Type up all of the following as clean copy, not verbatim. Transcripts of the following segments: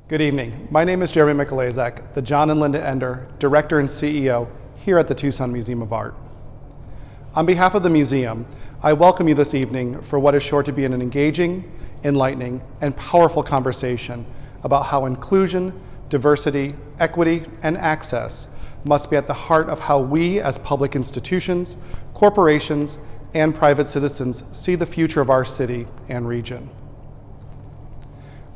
Good evening. My name is Jeremy McClean, the John and Linda Ender, Director and CEO here at the Tucson Museum of Art. On behalf of the museum, I welcome you this evening for what is sure to be an engaging, enlightening, and powerful conversation about how inclusion, diversity, equity, and access must be at the heart of how we as public institutions, corporations, and private citizens see the future of our city and region.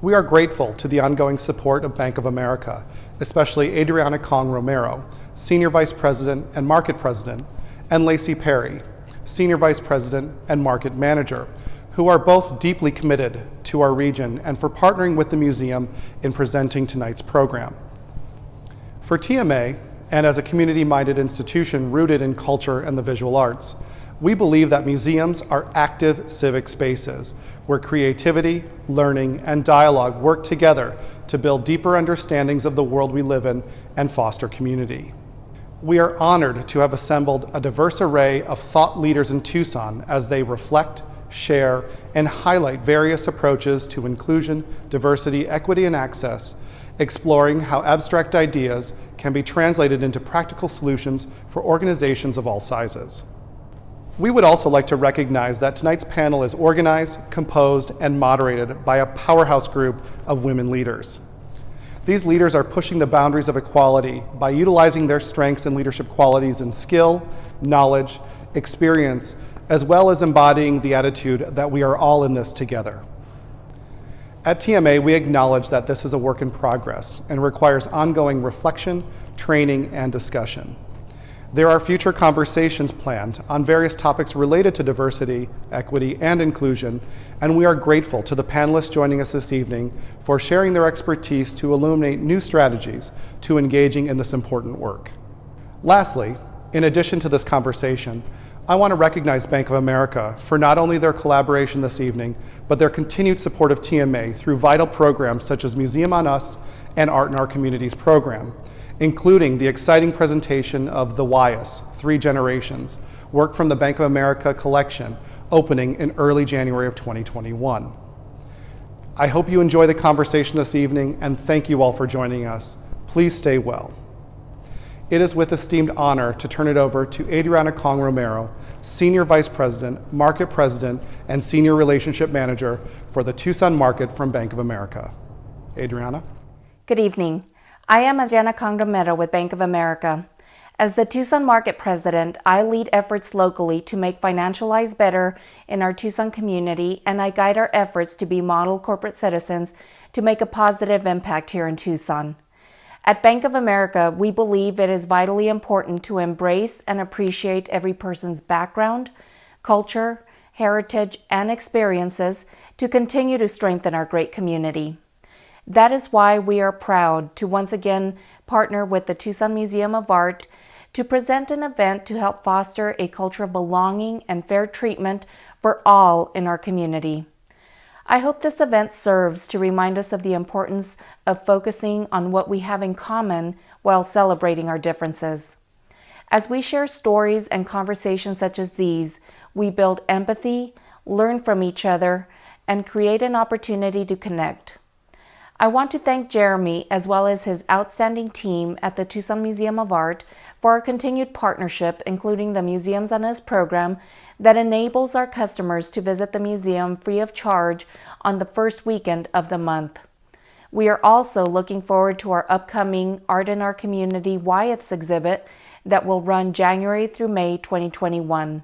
We are grateful to the ongoing support of Bank of America, especially Adriana Romero, Senior Vice President and Market President, and Lacey Perry, Senior Vice President and Market Manager, who are both deeply committed to our region and for partnering with the museum in presenting tonight's program. For TMA, and as a community-minded institution rooted in culture and the visual arts, we believe that museums are active civic spaces where creativity, learning, and dialogue work together to build deeper understandings of the world we live in and foster community. We are honored to have assembled a diverse array of thought leaders in Tucson as they reflect, share, and highlight various approaches to inclusion, diversity, equity, and access, exploring how abstract ideas can be translated into practical solutions for organizations of all sizes. We would also like to recognize that tonight's panel is organized, composed, and moderated by a powerhouse group of women leaders. These leaders are pushing the boundaries of equality by utilizing their strengths and leadership qualities in skill, knowledge, experience, as well as embodying the attitude that we are all in this together. At TMA, we acknowledge that this is a work in progress and requires ongoing reflection, training, and discussion. There are future conversations planned on various topics related to diversity, equity, and inclusion, and we are grateful to the panelists joining us this evening for sharing their expertise to illuminate new strategies to engaging in this important work. Lastly, in addition to this conversation, I want to recognize Bank of America for not only their collaboration this evening, but their continued support of TMA through vital programs such as Museum on Us and Art in Our Communities program, including the exciting presentation of The Wyas, 3 Generations, work from the Bank of America collection, opening in early January of 2021. I hope you enjoy the conversation this evening, and thank you all for joining us. Please stay well. It is with esteemed honor to turn it over to Adriana Romero, Senior Vice President, Market President, and Senior Relationship Manager for the Tucson market from Bank of America. Adriana? Good evening. I am Adriana Romero with Bank of America. As the Tucson Market President, I lead efforts locally to make financial lives better in our Tucson community, and I guide our efforts to be model corporate citizens to make a positive impact here in Tucson. At Bank of America, we believe it is vitally important to embrace and appreciate every person's background, culture, heritage, and experiences to continue to strengthen our great community. That is why we are proud to once again partner with the Tucson Museum of Art to present an event to help foster a culture of belonging and fair treatment for all in our community. I hope this event serves to remind us of the importance of focusing on what we have in common while celebrating our differences. As we share stories and conversations such as these, we build empathy, learn from each other, and create an opportunity to connect. I want to thank Jeremy as well as his outstanding team at the Tucson Museum of Art for our continued partnership, including the Museums on Us program that enables our customers to visit the museum free of charge on the first weekend of the month. We are also looking forward to our upcoming Art in Our Community Wyeth's exhibit that will run January through May 2021.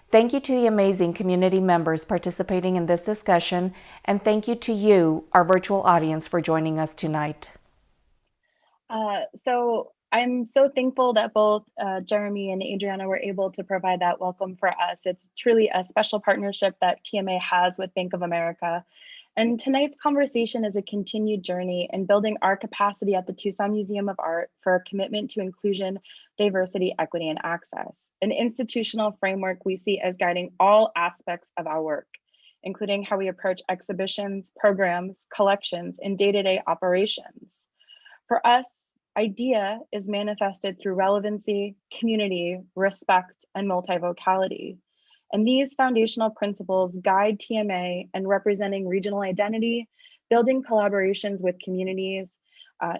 Thank you to the amazing community members participating in this discussion, and thank you to you, our virtual audience, for joining us tonight. So I'm so thankful that both Jeremy and Adriana were able to provide that welcome for us. It's truly a special partnership that TMA has with Bank of America. And tonight's conversation is a continued journey in building our capacity at the Tucson Museum of Art for a commitment to inclusion, diversity, equity, and access, an institutional framework we see as guiding all aspects of our work, including how we approach exhibitions, programs, collections, and day-to-day operations. For us, IDEA is manifested through relevancy, community, respect, and multivocality. And these foundational principles guide TMA in representing regional identity, building collaborations with communities,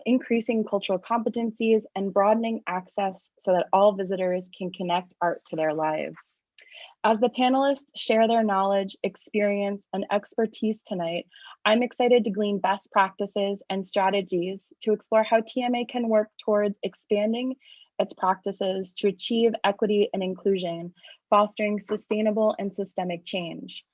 increasing cultural competencies, and broadening access so that all visitors can connect art to their lives. As the panelists share their knowledge, experience, and expertise tonight, I'm excited to glean best practices and strategies to explore how TMA can work towards expanding its practices to achieve equity and inclusion, fostering sustainable and systemic change.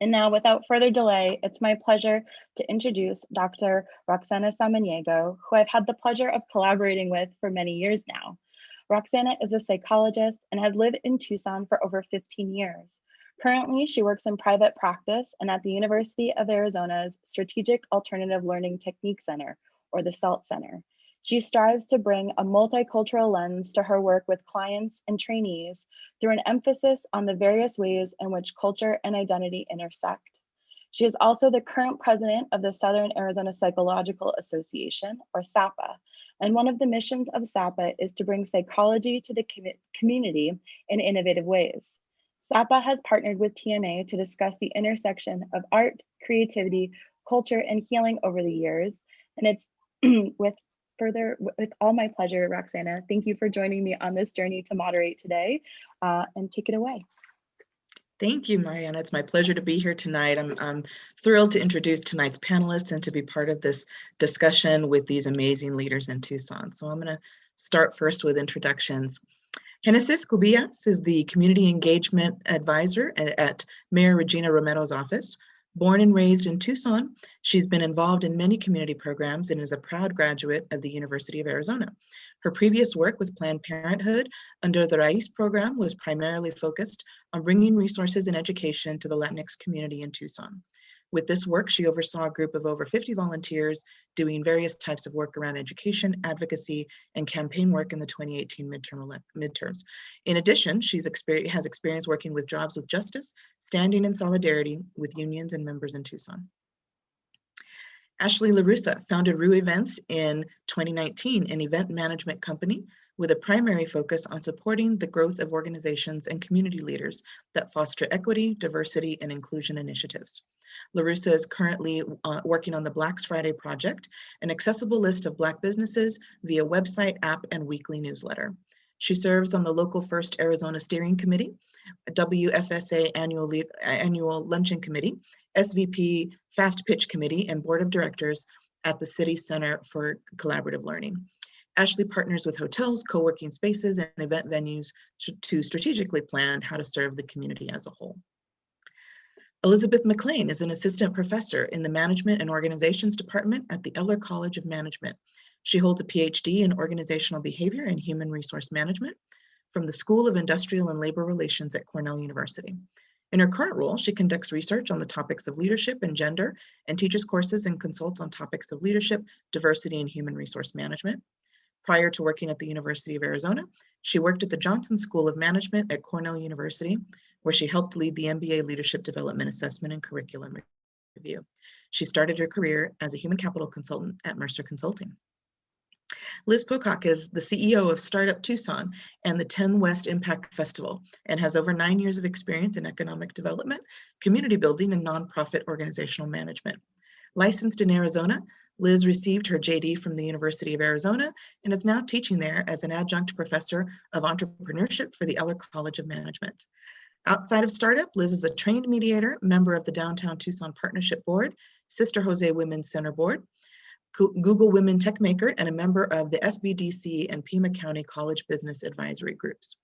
And now, without further delay, it's my pleasure to introduce Dr. Roxana Samaniego, who I've had the pleasure of collaborating with for many years now. Roxana is a psychologist and has lived in Tucson for over 15 years. Currently, she works in private practice and at the University of Arizona's Strategic Alternative Learning Technique Center, or the SALT Center. She strives to bring a multicultural lens to her work with clients and trainees through an emphasis on the various ways in which culture and identity intersect. She is also the current president of the Southern Arizona Psychological Association, or SAPA, and one of the missions of SAPA is to bring psychology to the community in innovative ways. SAPA has partnered with TMA to discuss the intersection of art, creativity, culture, and healing over the years, and it's with all my pleasure, Roxana. Thank you for joining me on this journey to moderate today, and take it away. Thank you, Mariana. It's my pleasure to be here tonight. I'm thrilled to introduce tonight's panelists and to be part of this discussion with these amazing leaders in Tucson. So I'm going to start first with introductions. Génesis Cubillas is the Community Engagement Advisor at Mayor Regina Romero's office. Born and raised in Tucson, she's been involved in many community programs and is a proud graduate of the University of Arizona. Her previous work with Planned Parenthood under the Raíz program was primarily focused on bringing resources and education to the Latinx community in Tucson. With this work, she oversaw a group of over 50 volunteers doing various types of work around education, advocacy, and campaign work in the 2018 midterms. In addition, she has experience working with Jobs with Justice, standing in solidarity with unions and members in Tucson. Ashley Russa founded Rue Events in 2019, an event management company with a primary focus on supporting the growth of organizations and community leaders that foster equity, diversity, and inclusion initiatives. LaRussa is currently working on the Black Friday Project, an accessible list of Black businesses via website, app, and weekly newsletter. She serves on the local First Arizona Steering Committee, WFSA Annual Luncheon Committee, SVP Fast Pitch Committee, and Board of Directors at the City Center for Collaborative Learning. Ashley partners with hotels, co-working spaces, and event venues to strategically plan how to serve the community as a whole. Elizabeth McClean is an assistant professor in the Management and Organizations Department at the Eller College of Management. She holds a PhD in Organizational Behavior and Human Resource Management from the School of Industrial and Labor Relations at Cornell University. In her current role, she conducts research on the topics of leadership and gender and teaches courses and consults on topics of leadership, diversity, and human resource management. Prior to working at the University of Arizona, she worked at the Johnson School of Management at Cornell University, where she helped lead the MBA Leadership Development Assessment and Curriculum Review. She started her career as a human capital consultant at Mercer Consulting. Liz Pocock is the CEO of Startup Tucson and the 10 West Impact Festival and has over 9 years of experience in economic development, community building, and nonprofit organizational management. Licensed in Arizona, Liz received her JD from the University of Arizona and is now teaching there as an adjunct professor of entrepreneurship for the Eller College of Management. Outside of Startup, Liz is a trained mediator, member of the Downtown Tucson Partnership Board, Sister Jose Women's Center Board, Google Women Tech Maker, and a member of the SBDC and Pima County College Business Advisory Groups.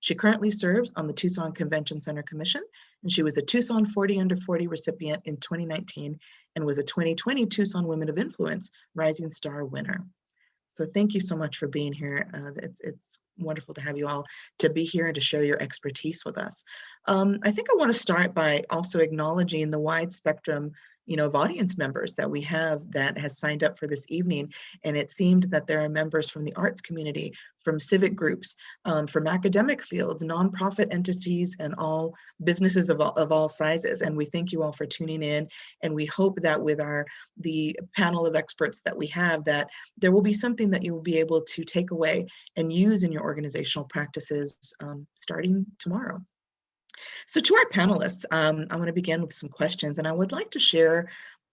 She currently serves on the Tucson Convention Center Commission, and she was a Tucson 40 Under 40 recipient in 2019 and was a 2020 Tucson Women of Influence Rising Star winner. So thank you so much for being here. It's wonderful to have you all to be here and to share your expertise with us. I think I want to start by also acknowledging the wide spectrum of audience members that we have that has signed up for this evening. And it seemed that there are members from the arts community, from civic groups, from academic fields, nonprofit entities, and all businesses of all sizes. And we thank you all for tuning in. And we hope that with the panel of experts that we have, that there will be something that you will be able to take away and use in your organizational practices starting tomorrow. So to our panelists, I want to begin with some questions, and I would like to share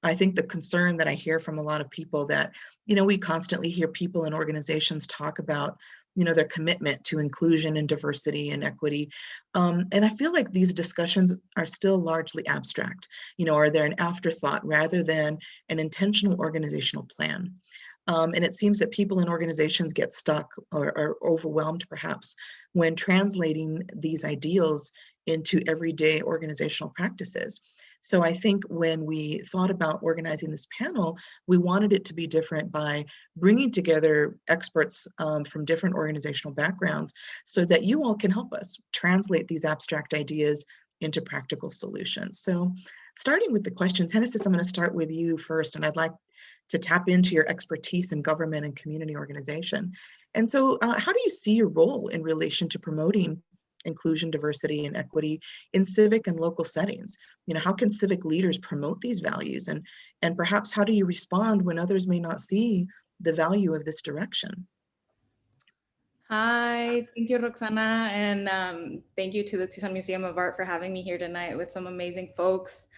I think the concern that I hear from a lot of people that, we constantly hear people in organizations talk about, their commitment to inclusion and diversity and equity. And I feel like these discussions are still largely abstract, are they an afterthought rather than an intentional organizational plan? And it seems that people in organizations get stuck or are overwhelmed perhaps when translating these ideals into everyday organizational practices. So I think when we thought about organizing this panel, we wanted it to be different by bringing together experts from different organizational backgrounds so that you all can help us translate these abstract ideas into practical solutions. So starting with the questions, Génesis, I'm going to start with you first, and I'd like to tap into your expertise in government and community organization. And so how do you see your role in relation to promoting inclusion, diversity, and equity in civic and local settings? How can civic leaders promote these values? And perhaps how do you respond when others may not see the value of this direction? Hi, thank you, Roxana, and thank you to the Tucson Museum of Art for having me here tonight with some amazing folks.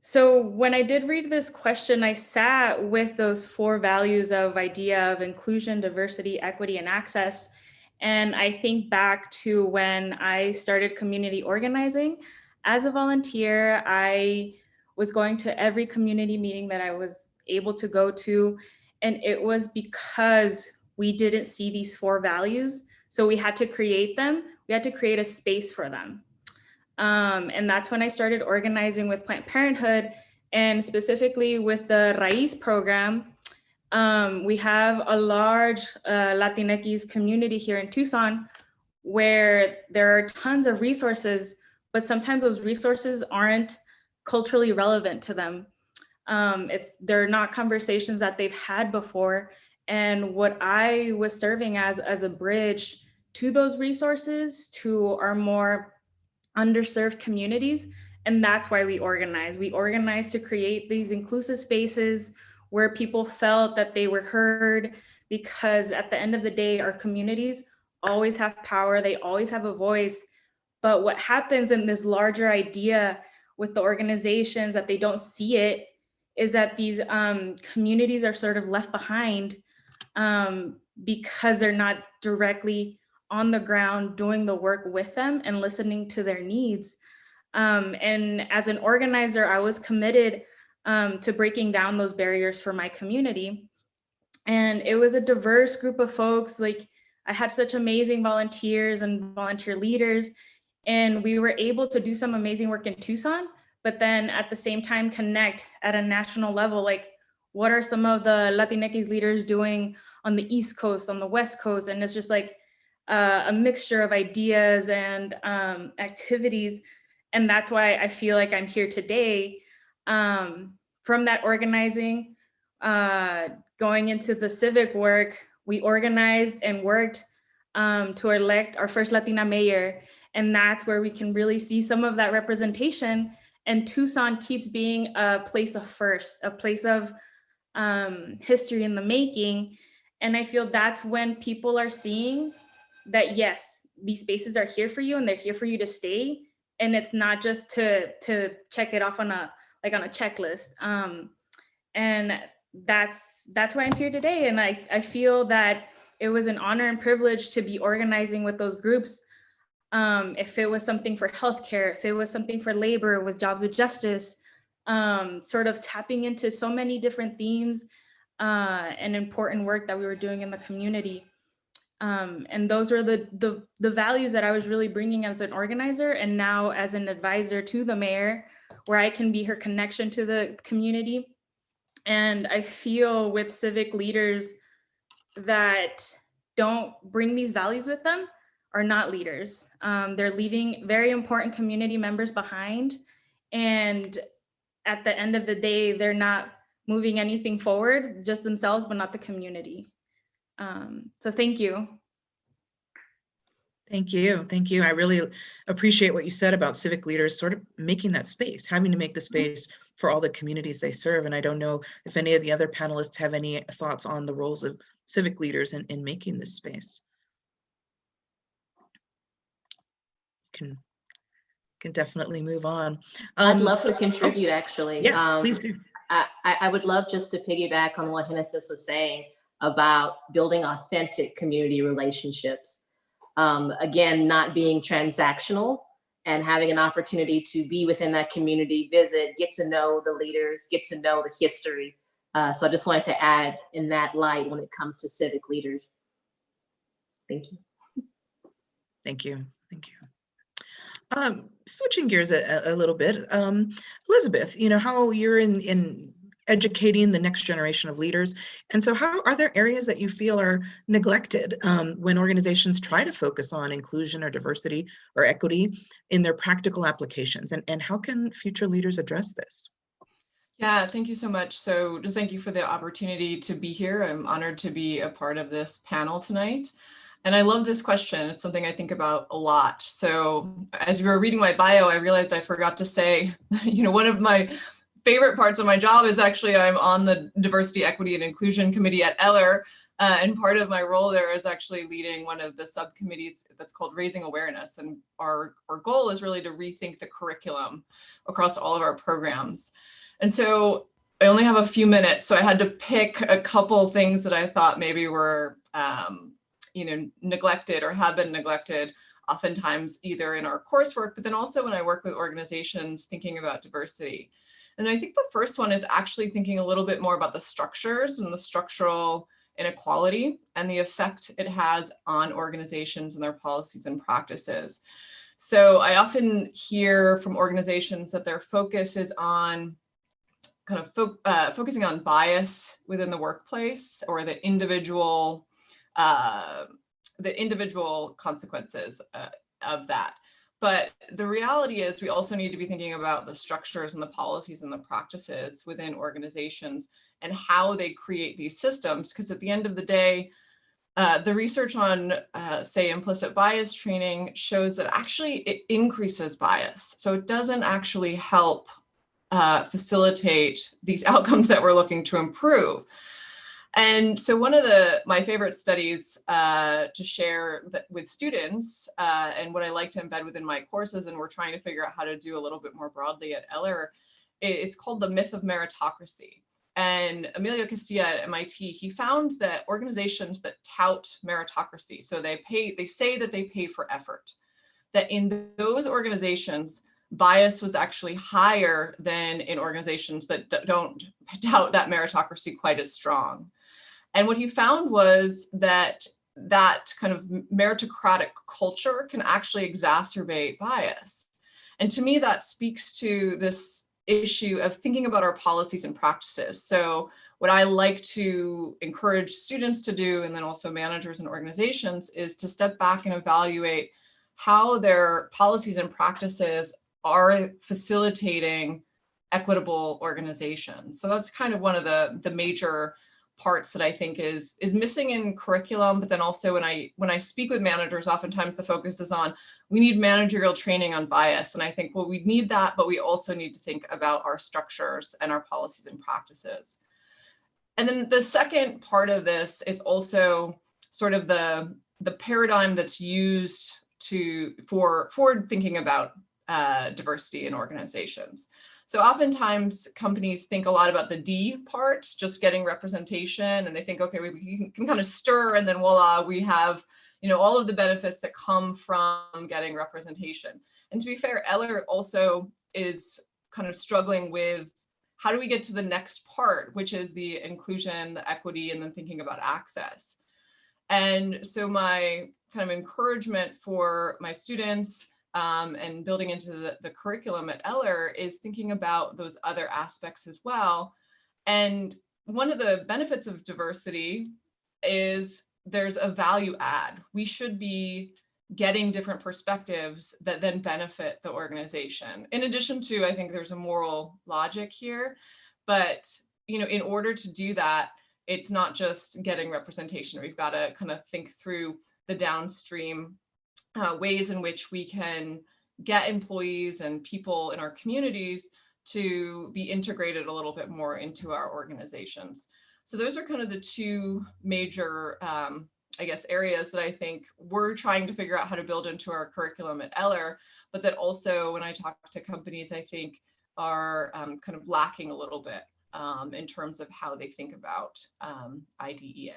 So when I did read this question, I sat with those 4 values of idea of inclusion, diversity, equity, and access. And I think back to when I started community organizing. As a volunteer, I was going to every community meeting that I was able to go to. And it was because we didn't see these 4 values. So we had to create them. We had to create a space for them. And that's when I started organizing with Planned Parenthood, and specifically with the Raíz program. We have a large Latinx community here in Tucson where there are tons of resources, but sometimes those resources aren't culturally relevant to them. They're not conversations that they've had before. And what I was serving as a bridge to those resources, to our more underserved communities. And that's why we organize. We organize to create these inclusive spaces where people felt that they were heard, because at the end of the day, our communities always have power. They always have a voice. But what happens in this larger idea with the organizations that they don't see it is that these communities are sort of left behind because they're not directly on the ground doing the work with them and listening to their needs. And as an organizer, I was committed to breaking down those barriers for my community. And it was a diverse group of folks. Like, I had such amazing volunteers and volunteer leaders, and we were able to do some amazing work in Tucson, but then at the same time connect at a national level. Like, what are some of the Latinx leaders doing on the East Coast, on the West Coast? And it's just like a mixture of ideas and activities. And that's why I feel like I'm here today. From that organizing, going into the civic work, we organized and worked to elect our first Latina mayor. And that's where we can really see some of that representation. And Tucson keeps being a place of first, a place of history in the making. And I feel that's when people are seeing that, yes, these spaces are here for you and they're here for you to stay. And it's not just to check it off on a checklist. And that's why I'm here today. And I feel that it was an honor and privilege to be organizing with those groups. If it was something for healthcare, if it was something for labor with Jobs with Justice, sort of tapping into so many different themes and important work that we were doing in the community. And those are the values that I was really bringing as an organizer, and now as an advisor to the mayor, where I can be her connection to the community. And I feel with civic leaders that don't bring these values with them are not leaders. They're leaving very important community members behind. And at the end of the day, they're not moving anything forward, just themselves, but not the community. So thank you. Thank you. Thank you. I really appreciate what you said about civic leaders sort of making that space, having to make the space for all the communities they serve. And I don't know if any of the other panelists have any thoughts on the roles of civic leaders in making this space. can definitely move on. I'd love So- to contribute, actually. Yes, please do. I would love just to piggyback on what Génesis was saying about building authentic community relationships. Again, not being transactional and having an opportunity to be within that community, visit, get to know the leaders, get to know the history. So I just wanted to add in that light when it comes to civic leaders. Thank you. Thank you. Thank you. Switching gears a little bit, Elizabeth, how you're in educating the next generation of leaders. And so how are there areas that you feel are neglected when organizations try to focus on inclusion or diversity or equity in their practical applications? And how can future leaders address this? Yeah, thank you so much. So just thank you for the opportunity to be here. I'm honored to be a part of this panel tonight. And I love this question. It's something I think about a lot. So as you were reading my bio, I realized I forgot to say, one of my favorite parts of my job is actually I'm on the Diversity, Equity, and Inclusion Committee at Eller. And part of my role there is actually leading one of the subcommittees that's called Raising Awareness. And our goal is really to rethink the curriculum across all of our programs. And so I only have a few minutes, so I had to pick a couple things that I thought maybe were neglected or have been neglected oftentimes either in our coursework, but then also when I work with organizations thinking about diversity. And I think the first one is actually thinking a little bit more about the structures and the structural inequality and the effect it has on organizations and their policies and practices. So I often hear from organizations that their focus is on kind of focusing on bias within the workplace or the individual consequences of that. But the reality is we also need to be thinking about the structures and the policies and the practices within organizations and how they create these systems. Because at the end of the day, the research on, say, implicit bias training shows that actually it increases bias. So it doesn't actually help facilitate these outcomes that we're looking to improve. And so one of my favorite studies to share with students and what I like to embed within my courses, and we're trying to figure out how to do a little bit more broadly at Eller, is called the Myth of Meritocracy. And Emilio Castilla at MIT, he found that organizations that tout meritocracy, so they say that they pay for effort, that in those organizations, bias was actually higher than in organizations that don't tout that meritocracy quite as strong. And what he found was that kind of meritocratic culture can actually exacerbate bias. And to me, that speaks to this issue of thinking about our policies and practices. So what I like to encourage students to do, and then also managers and organizations, is to step back and evaluate how their policies and practices are facilitating equitable organizations. So that's kind of one of the major parts that I think is missing in curriculum. But then also when I speak with managers, oftentimes the focus is on, we need managerial training on bias. And I think, well, we need that, but we also need to think about our structures and our policies and practices. And then the second part of this is also sort of the paradigm that's used for thinking about diversity in organizations. So oftentimes companies think a lot about the D part, just getting representation, and they think, okay, we can kind of stir, and then voila, we have all of the benefits that come from getting representation. And to be fair, Eller also is kind of struggling with how do we get to the next part, which is the inclusion, the equity, and then thinking about access. And so my kind of encouragement for my students and building into the curriculum at Eller is thinking about those other aspects as well. And one of the benefits of diversity is there's a value add. We should be getting different perspectives that then benefit the organization. In addition to, I think there's a moral logic here, but in order to do that, it's not just getting representation. We've got to kind of think through the downstream ways in which we can get employees and people in our communities to be integrated a little bit more into our organizations. So those are kind of the two major I guess, areas that I think we're trying to figure out how to build into our curriculum at Eller, but that also when I talk to companies, I think are kind of lacking a little bit in terms of how they think about IDEA.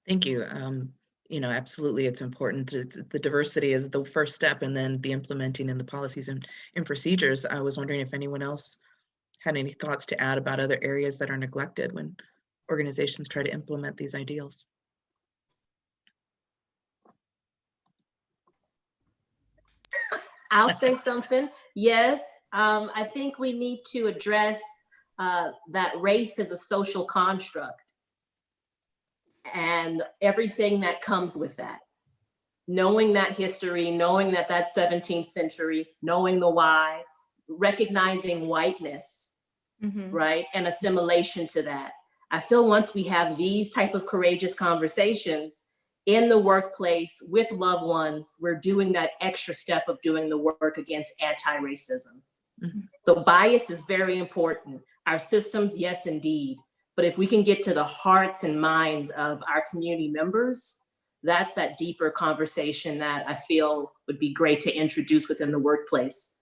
Thank you. Absolutely, it's important. The diversity is the first step, and then the implementing in the policies and procedures. I was wondering if anyone else had any thoughts to add about other areas that are neglected when organizations try to implement these ideals. I'll say something. Yes, I think we need to address that race is a social construct and everything that comes with that. Knowing that history, knowing that that's 17th century, knowing the why, recognizing whiteness, right? And assimilation to that. I feel once we have these type of courageous conversations in the workplace with loved ones, we're doing that extra step of doing the work against anti-racism. So bias is very important. Our systems, yes, indeed. But if we can get to the hearts and minds of our community members, that's that deeper conversation that I feel would be great to introduce within the workplace.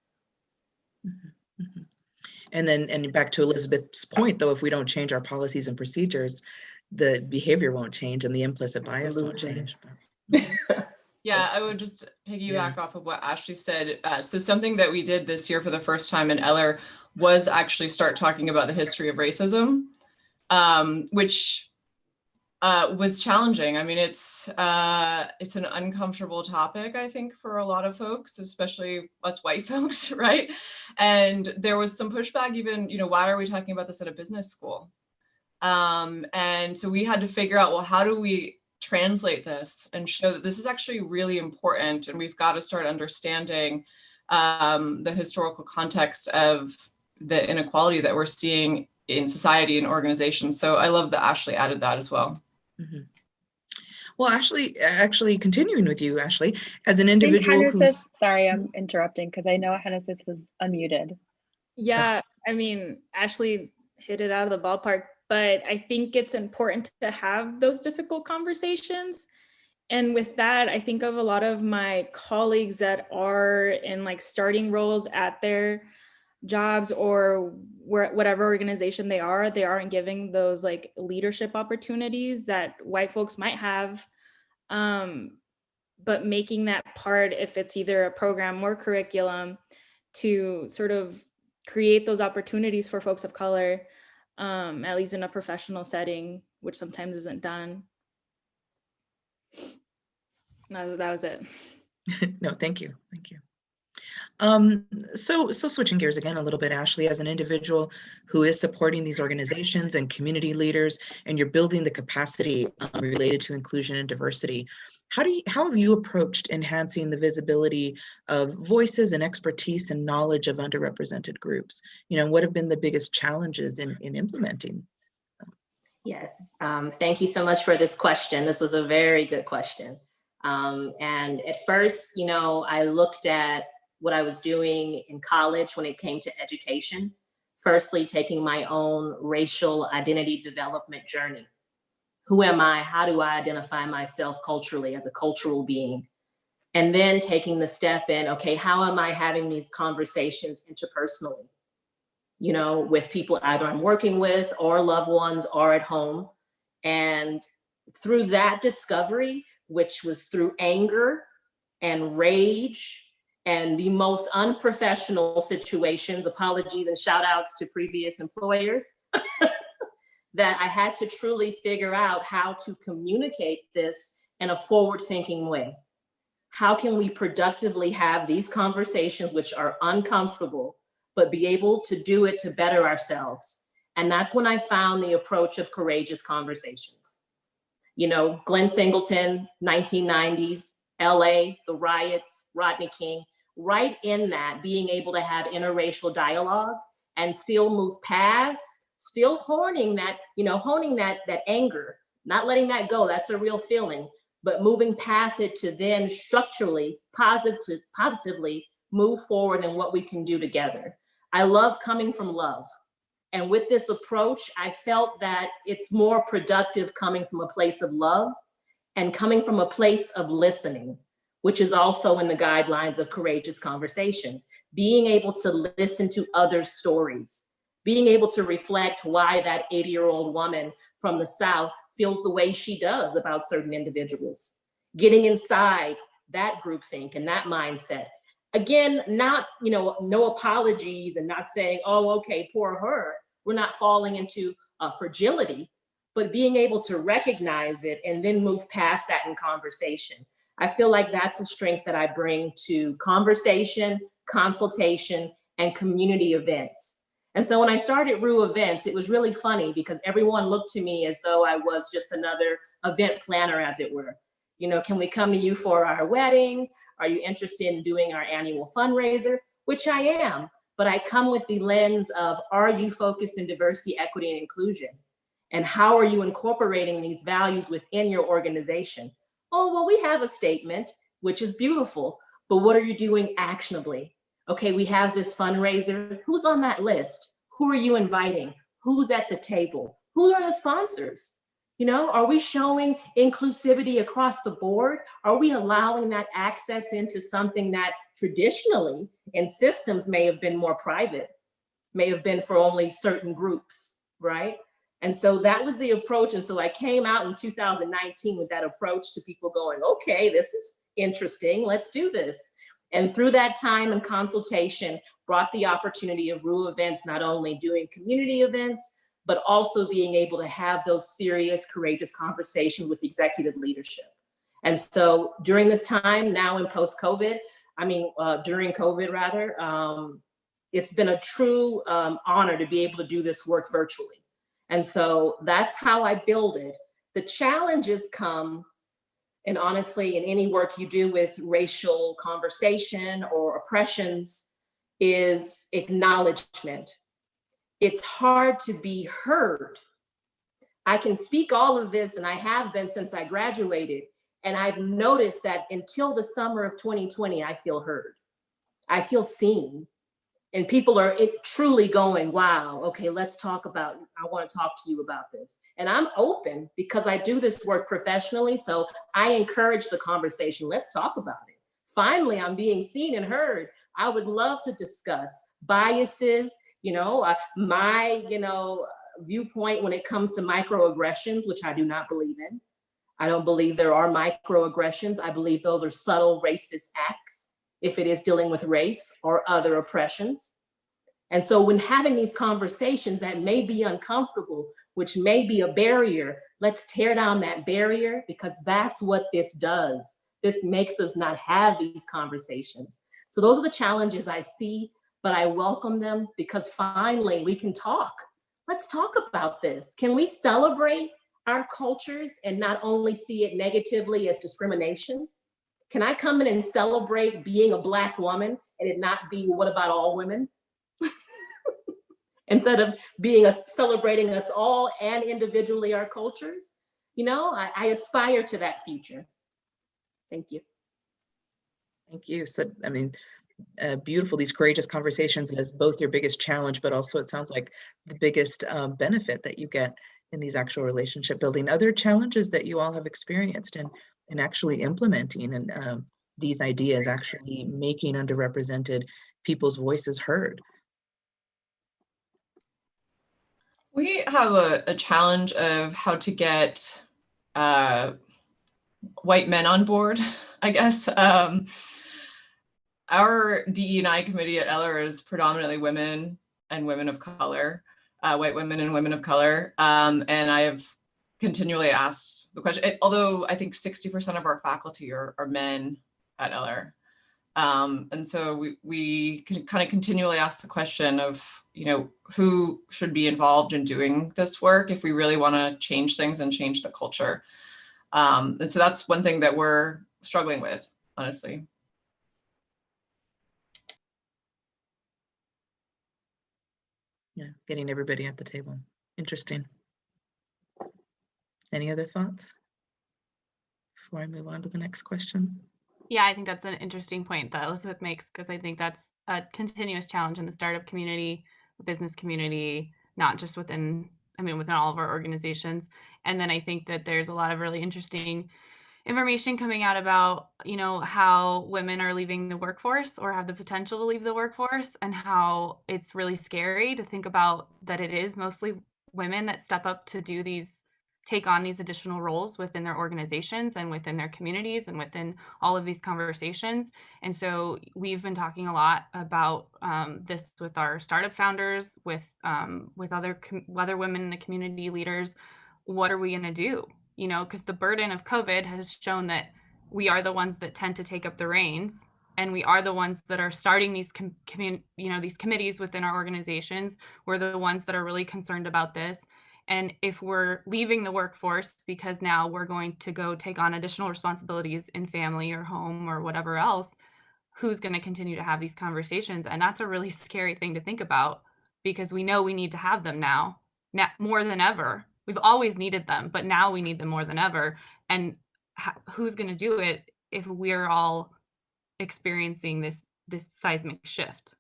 And then back to Elizabeth's point, though, if we don't change our policies and procedures, the behavior won't change and the implicit bias won't change. Yeah, I would just piggyback off of what Ashley said. So something that we did this year for the first time in Eller was actually start talking about the history of racism, which was challenging. I mean, it's an uncomfortable topic, I think, for a lot of folks, especially us white folks, right? And there was some pushback even, why are we talking about this at a business school? And so we had to figure out, well, how do we translate this and show that this is actually really important, and we've got to start understanding the historical context of the inequality that we're seeing in society and organizations. So I love that Ashley added that as well. Well, Ashley, actually continuing with you, Ashley, as an individual who's... Sorry, I'm interrupting because I know Génesis was unmuted. Yeah, I mean, Ashley hit it out of the ballpark, but I think it's important to have those difficult conversations. And with that, I think of a lot of my colleagues that are in like starting roles at their jobs or whatever organization they aren't giving those like leadership opportunities that white folks might have. But making that part, if it's either a program or curriculum, to sort of create those opportunities for folks of color, at least in a professional setting, which sometimes isn't done. That was it. No, thank you. So switching gears again a little bit, Ashley, as an individual who is supporting these organizations and community leaders, and you're building the capacity related to inclusion and diversity, how have you approached enhancing the visibility of voices and expertise and knowledge of underrepresented groups? What have been the biggest challenges in implementing? Yes, thank you so much for this question. This was a very good question. And at first, I looked at what I was doing in college when it came to education. Firstly, taking my own racial identity development journey. Who am I? How do I identify myself culturally as a cultural being? And then taking the step in, okay, how am I having these conversations interpersonally? With people either I'm working with or loved ones or at home. And through that discovery, which was through anger and rage and the most unprofessional situations, apologies and shout outs to previous employers, that I had to truly figure out how to communicate this in a forward-thinking way. How can we productively have these conversations, which are uncomfortable, but be able to do it to better ourselves? And that's when I found the approach of courageous conversations. Glenn Singleton, 1990s, LA, the riots, Rodney King, right in that, being able to have interracial dialogue and still move past, still honing that anger, not letting that go, that's a real feeling, but moving past it to then structurally, positively move forward in what we can do together. I love coming from love. And with this approach, I felt that it's more productive coming from a place of love and coming from a place of listening, which is also in the guidelines of courageous conversations. Being able to listen to others' stories, being able to reflect why that 80-year-old woman from the South feels the way she does about certain individuals, getting inside that groupthink and that mindset. Again, not, no apologies and not saying, oh, okay, poor her. We're not falling into fragility, but being able to recognize it and then move past that in conversation. I feel like that's a strength that I bring to conversation, consultation, and community events. And so when I started Rue Events, it was really funny because everyone looked to me as though I was just another event planner, as it were. Can we come to you for our wedding? Are you interested in doing our annual fundraiser? Which I am, but I come with the lens of, are you focused in diversity, equity, and inclusion? And how are you incorporating these values within your organization? Oh, well, we have a statement, which is beautiful, but what are you doing actionably? Okay, we have this fundraiser. Who's on that list? Who are you inviting? Who's at the table? Who are the sponsors? Are we showing inclusivity across the board? Are we allowing that access into something that traditionally in systems may have been more private, may have been for only certain groups, right? And so that was the approach. And so I came out in 2019 with that approach to people going, okay, this is interesting, let's do this. And through that time and consultation, brought the opportunity of Rue Events, not only doing community events, but also being able to have those serious, courageous conversations with executive leadership. And so during this time, now in post-COVID, during COVID rather, it's been a true honor to be able to do this work virtually. And so that's how I build it. The challenges come, and honestly, in any work you do with racial conversation or oppressions, is acknowledgement. It's hard to be heard. I can speak all of this, and I have been since I graduated, and I've noticed that until the summer of 2020, I feel heard. I feel seen. And people are truly going, wow, okay, let's talk about, I want to talk to you about this. And I'm open because I do this work professionally. So I encourage the conversation. Let's talk about it. Finally, I'm being seen and heard. I would love to discuss biases, my, viewpoint when it comes to microaggressions, which I do not believe in. I don't believe there are microaggressions. I believe those are subtle racist acts, if it is dealing with race or other oppressions. And so when having these conversations that may be uncomfortable, which may be a barrier, let's tear down that barrier, because that's what this does. This makes us not have these conversations. So those are the challenges I see, but I welcome them because finally we can talk. Let's talk about this. Can we celebrate our cultures and not only see it negatively as discrimination? Can I come in and celebrate being a Black woman and it not be, what about all women? Instead of celebrating us all and individually our cultures, I aspire to that future. Thank you. Thank you. So, beautiful, these courageous conversations as both your biggest challenge, but also it sounds like the biggest benefit that you get in these actual relationship building. Other challenges that you all have experienced in actually implementing and these ideas, actually making underrepresented people's voices heard? We have a challenge of how to get white men on board, I guess. Our DE&I committee at Eller is predominantly women and women of color, white women and women of color. And I have continually asked the question, although I think 60% of our faculty are men at Eller. And so we can kind of continually ask the question of, who should be involved in doing this work if we really want to change things and change the culture. And so that's one thing that we're struggling with, honestly. Yeah, getting everybody at the table. Interesting. Any other thoughts before I move on to the next question? Yeah, I think that's an interesting point that Elizabeth makes, because I think that's a continuous challenge in the startup community, the business community, not just within all of our organizations. And then I think that there's a lot of really interesting information coming out about, how women are leaving the workforce or have the potential to leave the workforce, and how it's really scary to think about that it is mostly women that step up to take on these additional roles within their organizations and within their communities and within all of these conversations. And so we've been talking a lot about this with our startup founders, with other women in the community leaders. What are we going to do? Because the burden of COVID has shown that we are the ones that tend to take up the reins, and we are the ones that are starting these these committees within our organizations. We're the ones that are really concerned about this. And if we're leaving the workforce because now we're going to go take on additional responsibilities in family or home or whatever else, who's going to continue to have these conversations? And that's a really scary thing to think about, because we know we need to have them now more than ever. We've always needed them, but now we need them more than ever. And who's going to do it if we're all experiencing this seismic shift?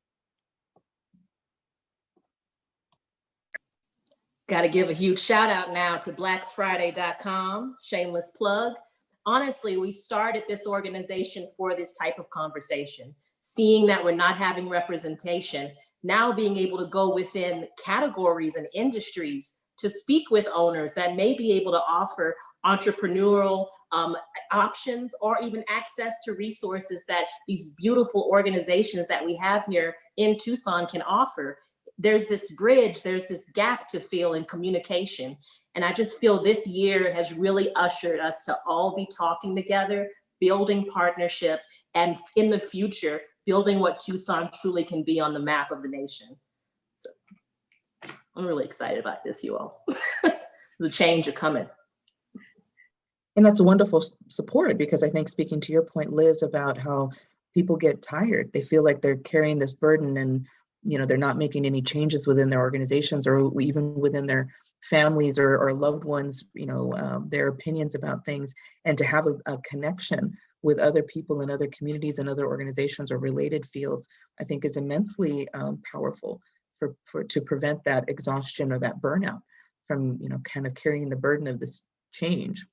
Got to give a huge shout out now to blacksfriday.com, shameless plug. Honestly, we started this organization for this type of conversation, seeing that we're not having representation, now being able to go within categories and industries to speak with owners that may be able to offer entrepreneurial options, or even access to resources that these beautiful organizations that we have here in Tucson can offer. There's this bridge, there's this gap to fill in communication. And I just feel this year has really ushered us to all be talking together, building partnership, and in the future, building what Tucson truly can be on the map of the nation. So I'm really excited about this, you all. There's a change coming. And that's a wonderful support, because I think, speaking to your point, Liz, about how people get tired, they feel like they're carrying this burden, and they're not making any changes within their organizations or even within their families or loved ones, their opinions about things. And to have a connection with other people in other communities and other organizations or related fields, I think is immensely powerful to prevent that exhaustion or that burnout from, kind of carrying the burden of this change.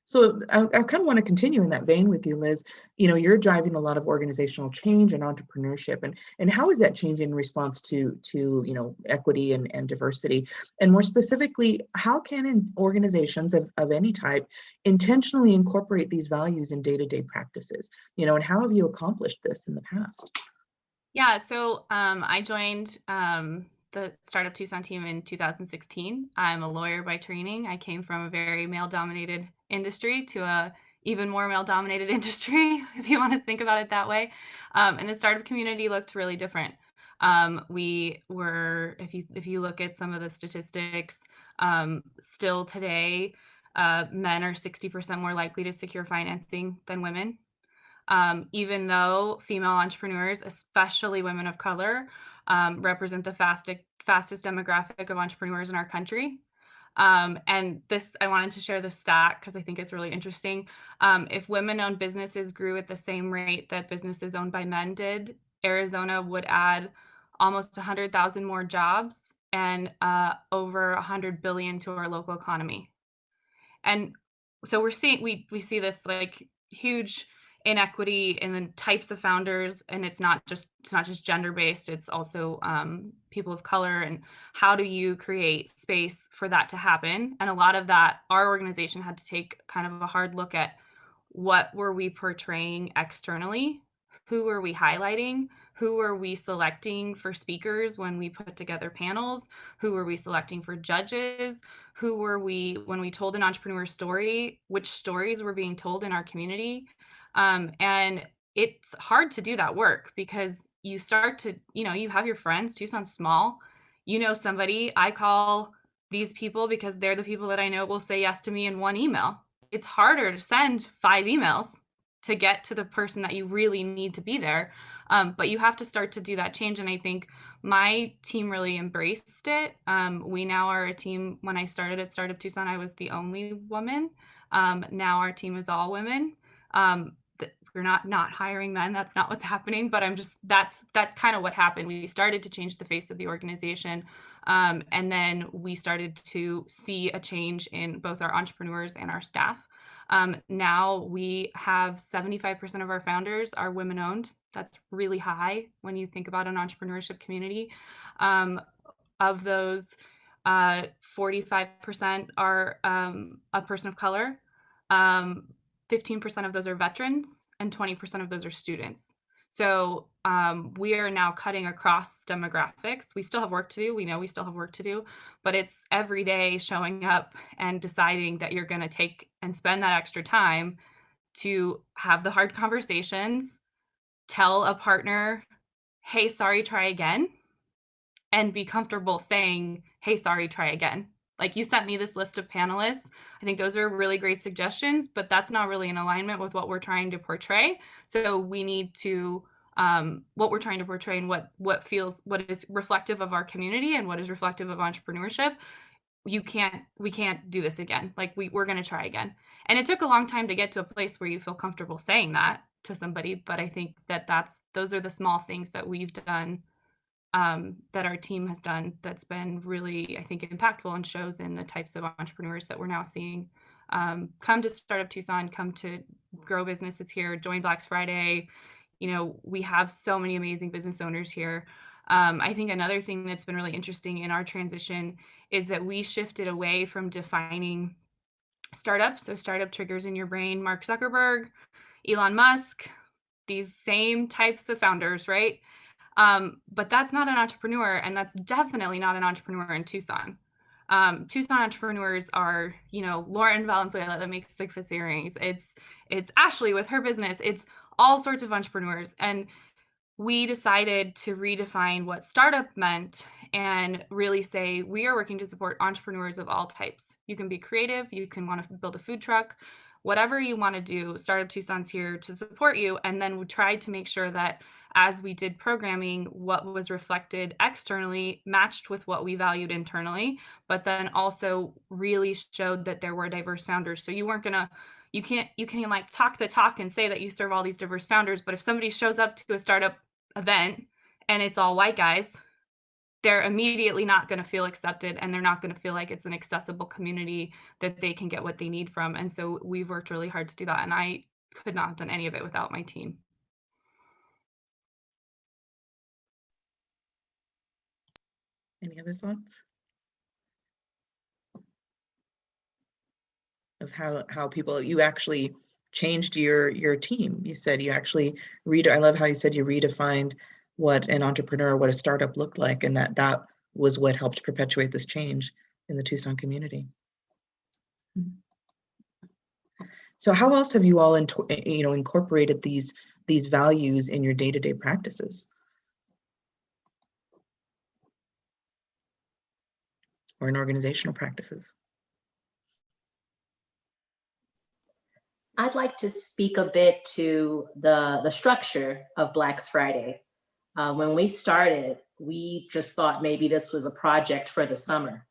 So I kind of want to continue in that vein with you, Liz. You're driving a lot of organizational change and entrepreneurship, and how is that changing in response to equity and diversity? And more specifically, how can organizations of any type intentionally incorporate these values in day-to-day practices? And how have you accomplished this in the past? Yeah, so I joined the Startup Tucson team in 2016. I'm a lawyer by training. I came from a very male-dominated industry to a even more male-dominated industry, if you want to think about it that way. And the startup community looked really different. We were, if you look at some of the statistics, still today, men are 60% more likely to secure financing than women. Even though female entrepreneurs, especially women of color, represent the fastest demographic of entrepreneurs in our country. And this, I wanted to share this stat because I think it's really interesting. If women-owned businesses grew at the same rate that businesses owned by men did, Arizona would add almost 100,000 more jobs and over 100 billion to our local economy. And so we see this like huge inequity in the types of founders, and it's not just gender based, it's also people of color. And how do you create space for that to happen? And a lot of that, our organization had to take kind of a hard look at what were we portraying externally, who were we highlighting, who were we selecting for speakers when we put together panels, who were we selecting for judges, who were we, when we told an entrepreneur story, which stories were being told in our community. And it's hard to do that work because you start to, you have your friends. Tucson's small. Somebody, I call these people because they're the people that I know will say yes to me in one email. It's harder to send 5 emails to get to the person that you really need to be there. But you have to start to do that change. And I think my team really embraced it. We now are a team. When I started at Startup Tucson, I was the only woman. Now our team is all women. We're not hiring men. That's not what's happening, but that's kind of what happened. We started to change the face of the organization And then we started to see a change in both our entrepreneurs and our staff. Now we have 75% of our founders are women owned. That's really high when you think about an entrepreneurship community. Of those, 45% are a person of color, 15% of those are veterans, and 20% of those are students. So we are now cutting across demographics. We still have work to do. We know we still have work to do, but it's every day showing up and deciding that you're going to take and spend that extra time to have the hard conversations, tell a partner, hey, sorry, try again, and be comfortable saying, hey, sorry, try again. Like, you sent me this list of panelists. I think those are really great suggestions, but that's not really in alignment with what we're trying to portray. So we need to, what we're trying to portray and what is reflective of our community and what is reflective of entrepreneurship. We can't do this again. Like, we're going to try again. And it took a long time to get to a place where you feel comfortable saying that to somebody. But I think those are the small things that we've done, that our team has done, that's been really, I think, impactful and shows in the types of entrepreneurs that we're now seeing come to Startup Tucson, come to grow businesses here, join Black Friday. You know, we have so many amazing business owners here. I think another thing that's been really interesting in our transition is that we shifted away from defining startups. So startup triggers in your brain Mark Zuckerberg, Elon Musk, these same types of founders, right? But that's not an entrepreneur, and that's definitely not an entrepreneur in Tucson. Tucson entrepreneurs are, you know, Lauren Valenzuela that makes Sigfus earrings. It's Ashley with her business. It's all sorts of entrepreneurs. And we decided to redefine what startup meant and really say, we are working to support entrepreneurs of all types. You can be creative, you can want to build a food truck, whatever you want to do, Startup Tucson's here to support you. And then we tried to make sure that as we did programming, what was reflected externally matched with what we valued internally, but then also really showed that there were diverse founders. So you can't like talk the talk and say that you serve all these diverse founders, but if somebody shows up to a startup event and it's all white guys, they're immediately not going to feel accepted, and they're not going to feel like it's an accessible community that they can get what they need from. And so we've worked really hard to do that. And I could not have done any of it without my team. Any other thoughts of how people, you actually changed your team? You said you actually I love how you said you redefined what an entrepreneur, what a startup looked like, and that was what helped perpetuate this change in the Tucson community. So how else have you all incorporated these values in your day-to-day practices or in organizational practices? I'd like to speak a bit to the structure of Black Friday. When we started, we just thought maybe this was a project for the summer.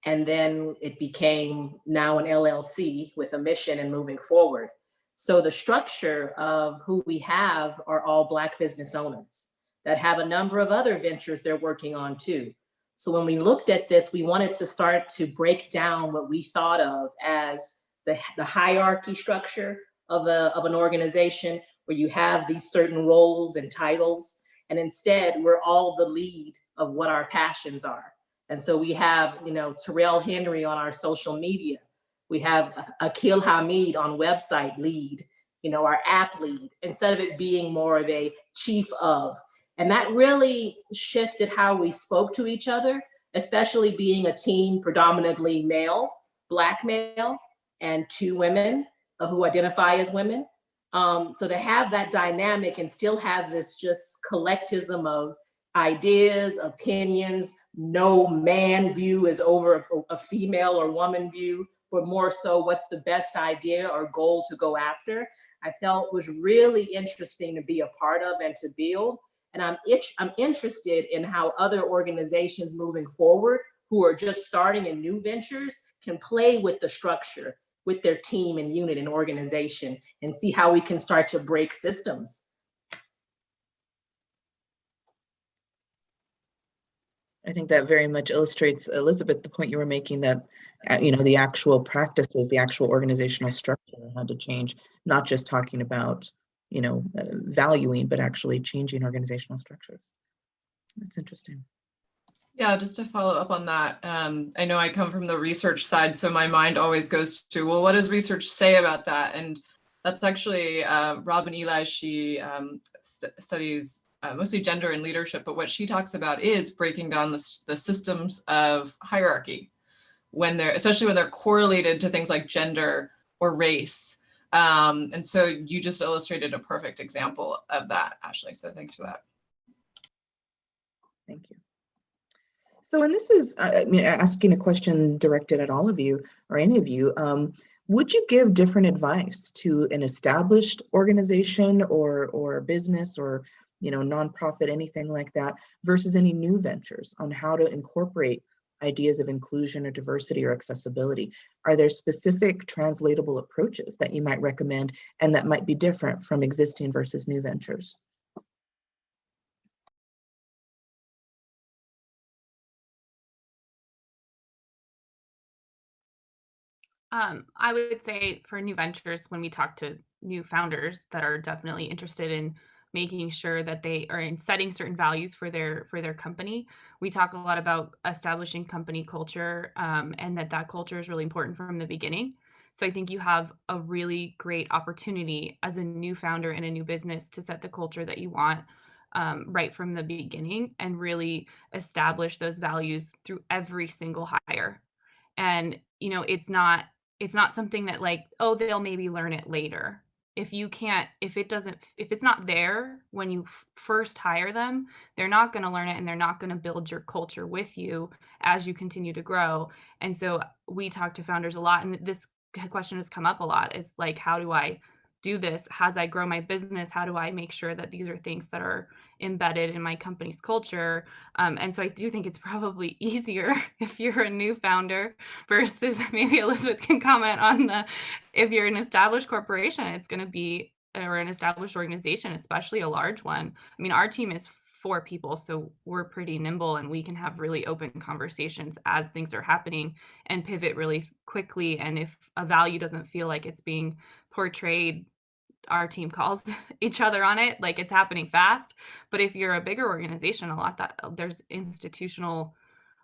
And then it became now an LLC with a mission and moving forward. So the structure of who we have are all Black business owners that have a number of other ventures they're working on too. So when we looked at this, we wanted to start to break down what we thought of as the hierarchy structure of an organization, where you have these certain roles and titles, and instead we're all the lead of what our passions are. And so we have, Terrell Henry on our social media. We have Akil Hamid on website lead, our app lead, instead of it being more of a chief of. And that really shifted how we spoke to each other, especially being a team predominantly male, Black male, and 2 women who identify as women. So to have that dynamic and still have this just collectivism of ideas, opinions, no man view is over a female or woman view, but more so what's the best idea or goal to go after, I felt was really interesting to be a part of and to build. And I'm interested in how other organizations moving forward who are just starting in new ventures can play with the structure, with their team and unit and organization, and see how we can start to break systems. I think that very much illustrates, Elizabeth, the point you were making that, the actual practices, the actual organizational structure had to change, not just talking about, valuing, but actually changing organizational structures. That's interesting. Yeah, just to follow up on that, I know I come from the research side, so my mind always goes to, well, what does research say about that? And that's actually Robin Eli. She studies mostly gender and leadership, but what she talks about is breaking down the systems of hierarchy especially when they're correlated to things like gender or race. And so you just illustrated a perfect example of that, Ashley. So thanks for that. Thank you. So, and this is, asking a question directed at all of you or any of you. Would you give different advice to an established organization or business or nonprofit, anything like that, versus any new ventures on how to incorporate ideas of inclusion or diversity or accessibility? Are there specific translatable approaches that you might recommend and that might be different from existing versus new ventures? I would say for new ventures, when we talk to new founders that are definitely interested in making sure that they are in setting certain values for their company, we talk a lot about establishing company culture, and that culture is really important from the beginning. So I think you have a really great opportunity as a new founder in a new business to set the culture that you want, right from the beginning, and really establish those values through every single hire. And it's not something that, like, oh, they'll maybe learn it later. If it's not there when you first hire them, they're not going to learn it, and they're not going to build your culture with you as you continue to grow. And so we talk to founders a lot, and this question has come up a lot, is like, how do I do this as I grow my business? How do I make sure that these are things that are embedded in my company's culture? And so I do think it's probably easier if you're a new founder versus, maybe Elizabeth can comment on if you're an established corporation, it's going to be, or an established organization, especially a large one. I mean, our team is 4 people, so we're pretty nimble, and we can have really open conversations as things are happening and pivot really quickly. And if a value doesn't feel like it's being portrayed, our team calls each other on it, like it's happening fast. But if you're a bigger organization, there's institutional,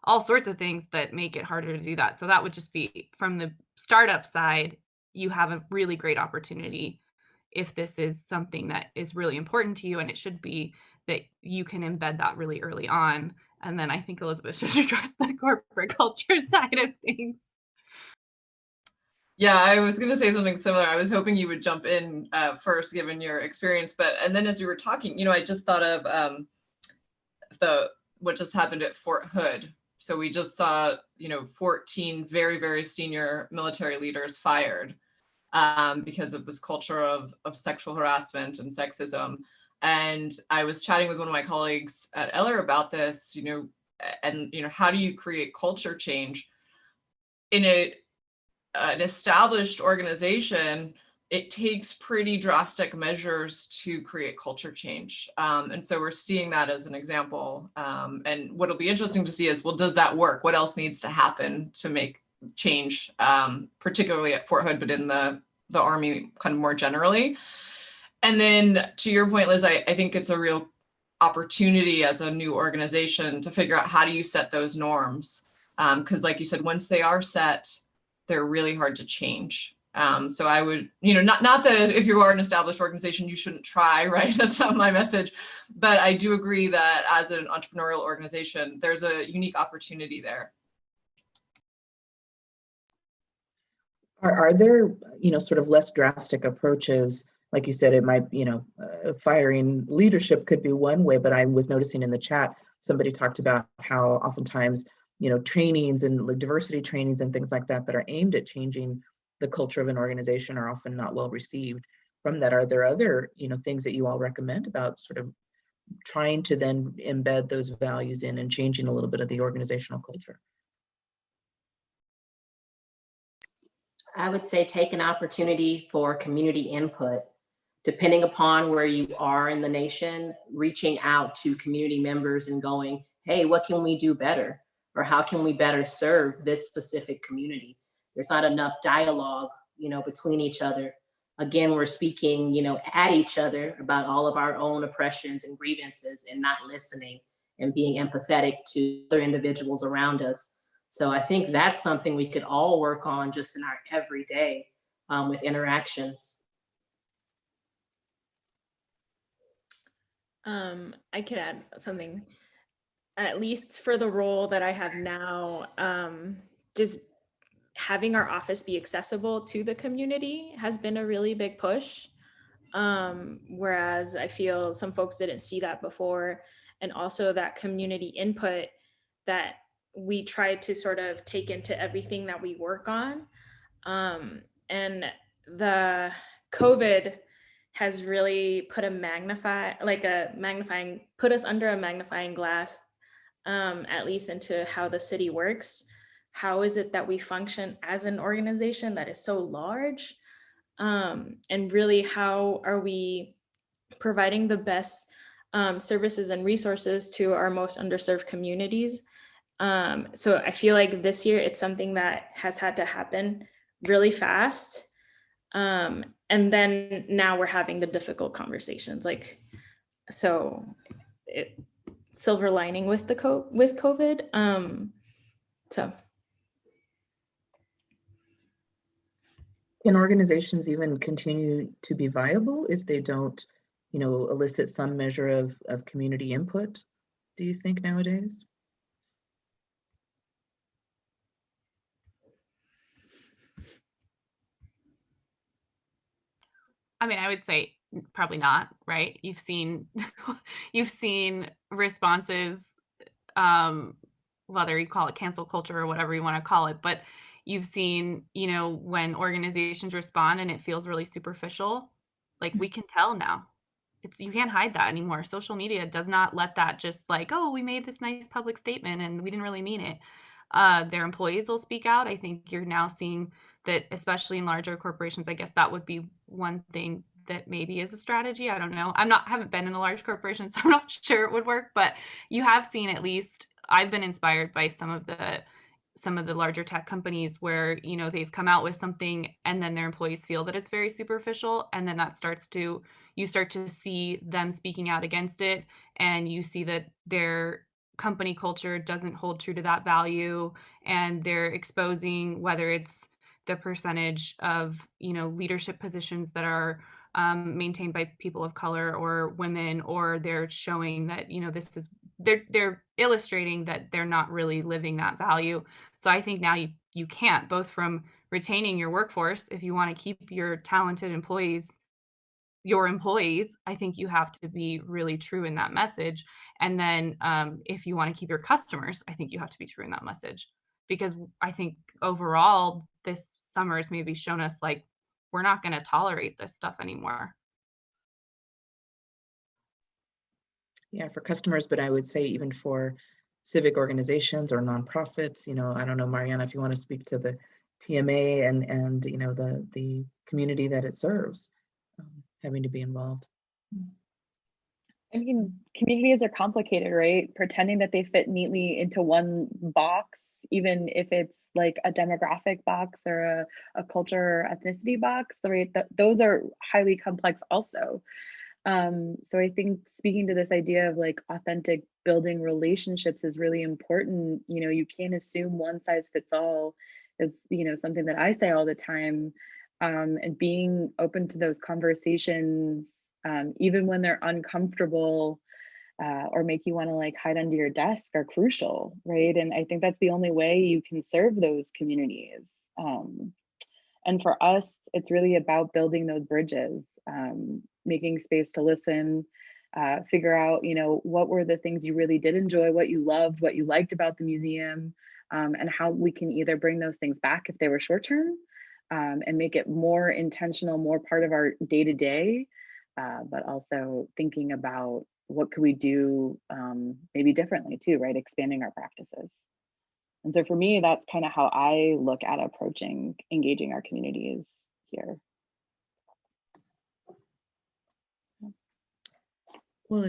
all sorts of things that make it harder to do that. So that would just be from the startup side. You have a really great opportunity if this is something that is really important to you, and it should be, that you can embed that really early on. And then I think Elizabeth should address the corporate culture side of things. Yeah, I was going to say something similar. I was hoping you would jump in first, given your experience. And then as you were talking, I just thought of what just happened at Fort Hood. So we just saw, 14 very, very senior military leaders fired because of this culture of sexual harassment and sexism. And I was chatting with one of my colleagues at Eller about this, and how do you create culture change in an established organization? It takes pretty drastic measures to create culture change. And so we're seeing that as an example. And what'll be interesting to see is, well, does that work? What else needs to happen to make change, particularly at Fort Hood, but in the Army kind of more generally? And then to your point, Liz, I think it's a real opportunity as a new organization to figure out, how do you set those norms? Because like you said, once they are set, they're really hard to change. So I would, not that if you are an established organization, you shouldn't try, right? That's not my message. But I do agree that as an entrepreneurial organization, there's a unique opportunity there. Are there, sort of less drastic approaches? Like you said, it might, firing leadership could be one way, but I was noticing in the chat, somebody talked about how oftentimes, trainings and like diversity trainings and things like that are aimed at changing the culture of an organization are often not well received. From that, are there other, things that you all recommend about sort of trying to then embed those values in and changing a little bit of the organizational culture? I would say take an opportunity for community input. Depending upon where you are in the nation, reaching out to community members and going, hey, what can we do better? Or how can we better serve this specific community? There's not enough dialogue, between each other. Again, we're speaking, at each other about all of our own oppressions and grievances and not listening and being empathetic to other individuals around us. So I think that's something we could all work on just in our everyday with interactions. I could add something, at least for the role that I have now, just having our office be accessible to the community has been a really big push. Whereas I feel some folks didn't see that before. And also that community input that we try to sort of take into everything that we work on. And the COVID has really put us under a magnifying glass, at least into how the city works. How is it that we function as an organization that is so large? And really, how are we providing the best services and resources to our most underserved communities? So I feel like this year it's something that has had to happen really fast. And then now we're having the difficult conversations. Silver lining with COVID. So. Can organizations even continue to be viable if they don't, elicit some measure of community input, do you think, nowadays? I mean, I would say probably not, right? You've seen responses, whether you call it cancel culture or whatever you want to call it, but you've seen, when organizations respond and it feels really superficial, like we can tell now. You can't hide that anymore. Social media does not let that just like, oh, we made this nice public statement and we didn't really mean it. Their employees will speak out. I think you're now seeing that, especially in larger corporations. I guess that would be one thing that maybe is a strategy. I don't know. Haven't been in a large corporation, so I'm not sure it would work, but you have seen, at least I've been inspired by some of the larger tech companies where, they've come out with something and then their employees feel that it's very superficial. And then you start to see them speaking out against it. And you see that their company culture doesn't hold true to that value. And they're exposing whether it's the percentage of, leadership positions that are maintained by people of color or women, or they're showing that, they're illustrating that they're not really living that value. So I think now you can't, both from retaining your workforce, if you want to keep your talented employees, your employees, I think you have to be really true in that message. And then if you want to keep your customers, I think you have to be true in that message. Because I think overall, this summer has maybe shown us, like, we're not going to tolerate this stuff anymore. Yeah, for customers, but I would say even for civic organizations or nonprofits, I don't know, Mariana, if you want to speak to the TMA and the community that it serves, having to be involved. I mean, communities are complicated, right? Pretending that they fit neatly into one box, even if it's like a demographic box or a culture or ethnicity box, right? Those are highly complex also. So I think speaking to this idea of like authentic building relationships is really important. You can't assume one size fits all is, something that I say all the time. And being open to those conversations, even when they're uncomfortable or make you want to like hide under your desk, are crucial, right? And I think that's the only way you can serve those communities. And for us, it's really about building those bridges, making space to listen, figure out, what were the things you really did enjoy, what you loved, what you liked about the museum, and how we can either bring those things back if they were short term, and make it more intentional, more part of our day to day, but also thinking about what could we do maybe differently too, right? Expanding our practices. And so for me, that's kind of how I look at approaching engaging our communities here. Well,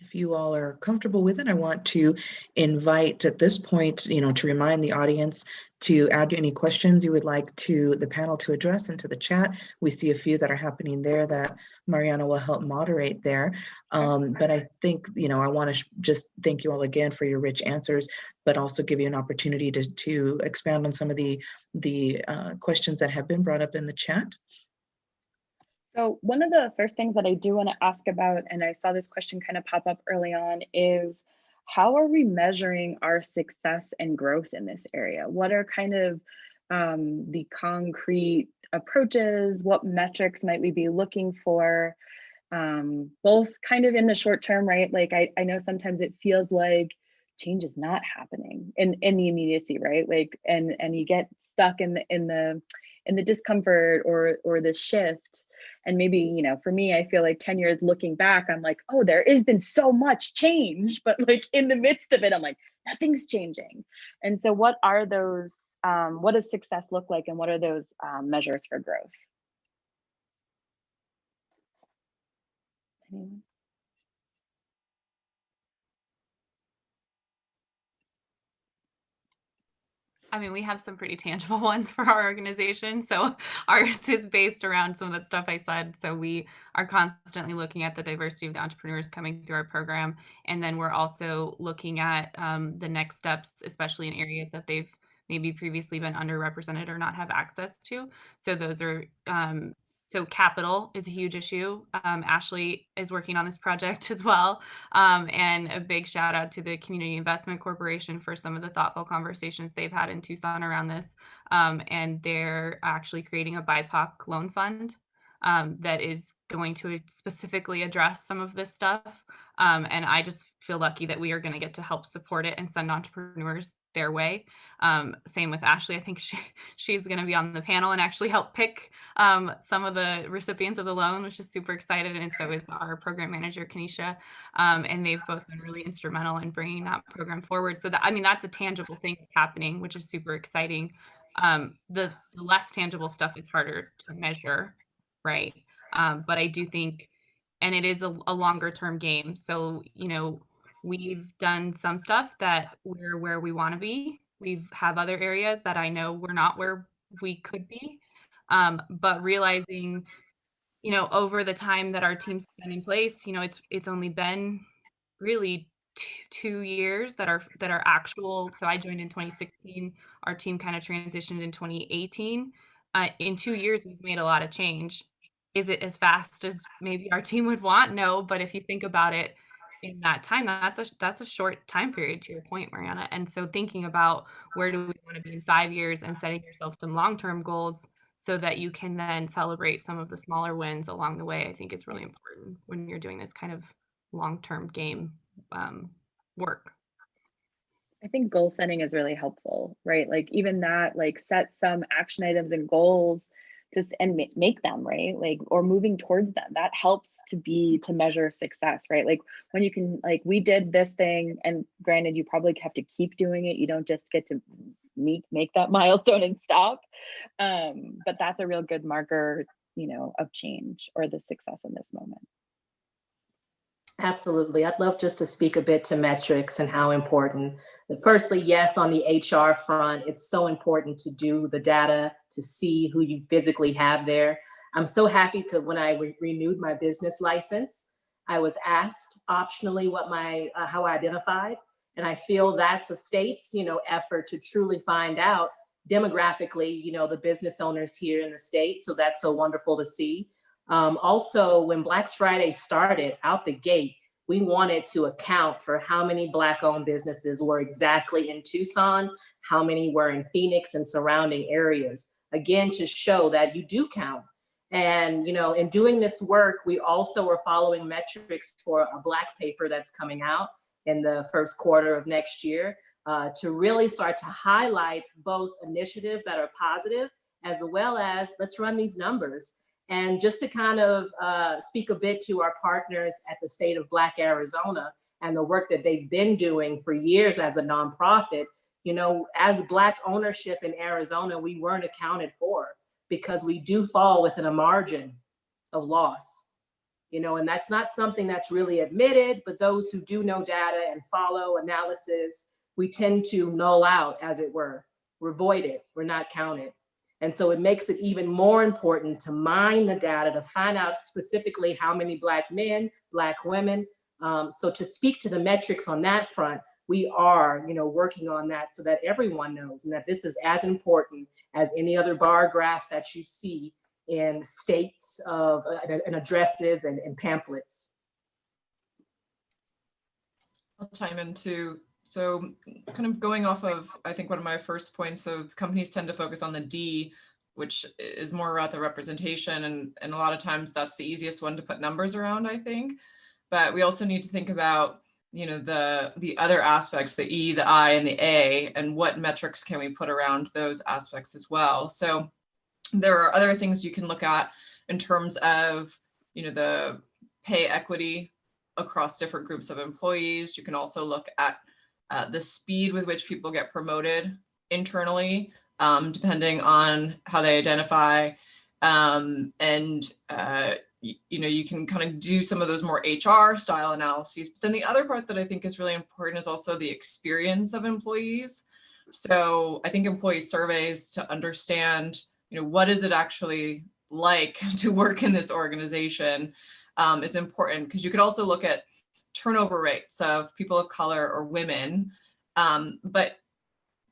if if you all are comfortable with it, I want to invite at this point, to remind the audience to add any questions you would like to the panel to address into the chat. We see a few that are happening there that Mariana will help moderate there. But I think, I want to just thank you all again for your rich answers, but also give you an opportunity to expand on some of the questions that have been brought up in the chat. So one of the first things that I do want to ask about, and I saw this question kind of pop up early on, is how are we measuring our success and growth in this area? What are kind of the concrete approaches? What metrics might we be looking for? Both kind of in the short term, right? Like I know sometimes it feels like change is not happening in the immediacy, right? Like and you get stuck in the discomfort or the shift. And maybe, for me, I feel like 10 years looking back, I'm like, oh, there has been so much change, but like in the midst of it, I'm like, nothing's changing. And so what are those, what does success look like? And what are those measures for growth? Anyone? I mean, we have some pretty tangible ones for our organization. So ours is based around some of that stuff I said. So we are constantly looking at the diversity of the entrepreneurs coming through our program. And then we're also looking at the next steps, especially in areas that they've maybe previously been underrepresented or not have access to. So those are so capital is a huge issue. Ashley is working on this project as well. And a big shout out to the Community Investment Corporation for some of the thoughtful conversations they've had in Tucson around this. And they're actually creating a BIPOC loan fund that is going to specifically address some of this stuff. And I just feel lucky that we are going to get to help support it and send entrepreneurs their way. Same with Ashley. I think she's going to be on the panel and actually help pick some of the recipients of the loan, which is super excited. And so is our program manager, Kanisha. And they've both been really instrumental in bringing that program forward. So that's a tangible thing that's happening, which is super exciting. The less tangible stuff is harder to measure, right? But I do think, and it is a longer term game. So, we've done some stuff that we're where we want to be. We have other areas that I know we're not where we could be. But realizing, over the time that our team's been in place, it's only been really 2 years that are actual. So I joined in 2016. Our team kind of transitioned in 2018. In 2 years, we've made a lot of change. Is it as fast as maybe our team would want? No, but if you think about it, in that time, that's a short time period, to your point, Mariana. And so thinking about where do we want to be in 5 years and setting yourself some long-term goals so that you can then celebrate some of the smaller wins along the way, I think is really important when you're doing this kind of long-term game work. I think goal setting is really helpful, right? Like even that, like set some action items and goals and make them, right? Like, or moving towards them, that helps to measure success, right? Like when you can, like, we did this thing, and granted, you probably have to keep doing it. You don't just get to make that milestone and stop. But that's a real good marker, of change or the success in this moment. Absolutely. I'd love just to speak a bit to metrics and how important. Firstly, yes, on the HR front, it's so important to do the data to see who you physically have there. I'm so happy when I renewed my business license, I was asked optionally how I identified. And I feel that's a state's, effort to truly find out demographically, the business owners here in the state. So that's so wonderful to see. Also, when Black Friday started out the gate, we wanted to account for how many Black-owned businesses were exactly in Tucson, how many were in Phoenix and surrounding areas, again, to show that you do count. And, in doing this work, we also were following metrics for a Black paper that's coming out in the first quarter of next year to really start to highlight both initiatives that are positive, as well as let's run these numbers. And just to kind of speak a bit to our partners at the State of Black Arizona and the work that they've been doing for years as a nonprofit, as Black ownership in Arizona, we weren't accounted for because we do fall within a margin of loss. And that's not something that's really admitted, but those who do know data and follow analysis, we tend to null out, as it were. We're voided, we're not counted. And so it makes it even more important to mine the data to find out specifically how many Black men, Black women. So to speak to the metrics on that front, we are, working on that so that everyone knows, and that this is as important as any other bar graph that you see in states of and addresses and pamphlets. I'll chime in too. So kind of going off of, I think one of my first points of companies tend to focus on the D, which is more about the representation. And a lot of times that's the easiest one to put numbers around, I think. But we also need to think about, the other aspects, the E, the I, and the A, and what metrics can we put around those aspects as well. So there are other things you can look at in terms of, the pay equity across different groups of employees. You can also look at the speed with which people get promoted internally, depending on how they identify. You can kind of do some of those more HR style analyses. But then the other part that I think is really important is also the experience of employees. So I think employee surveys to understand, what is it actually like to work in this organization is important, because you could also look at turnover rates of people of color or women, but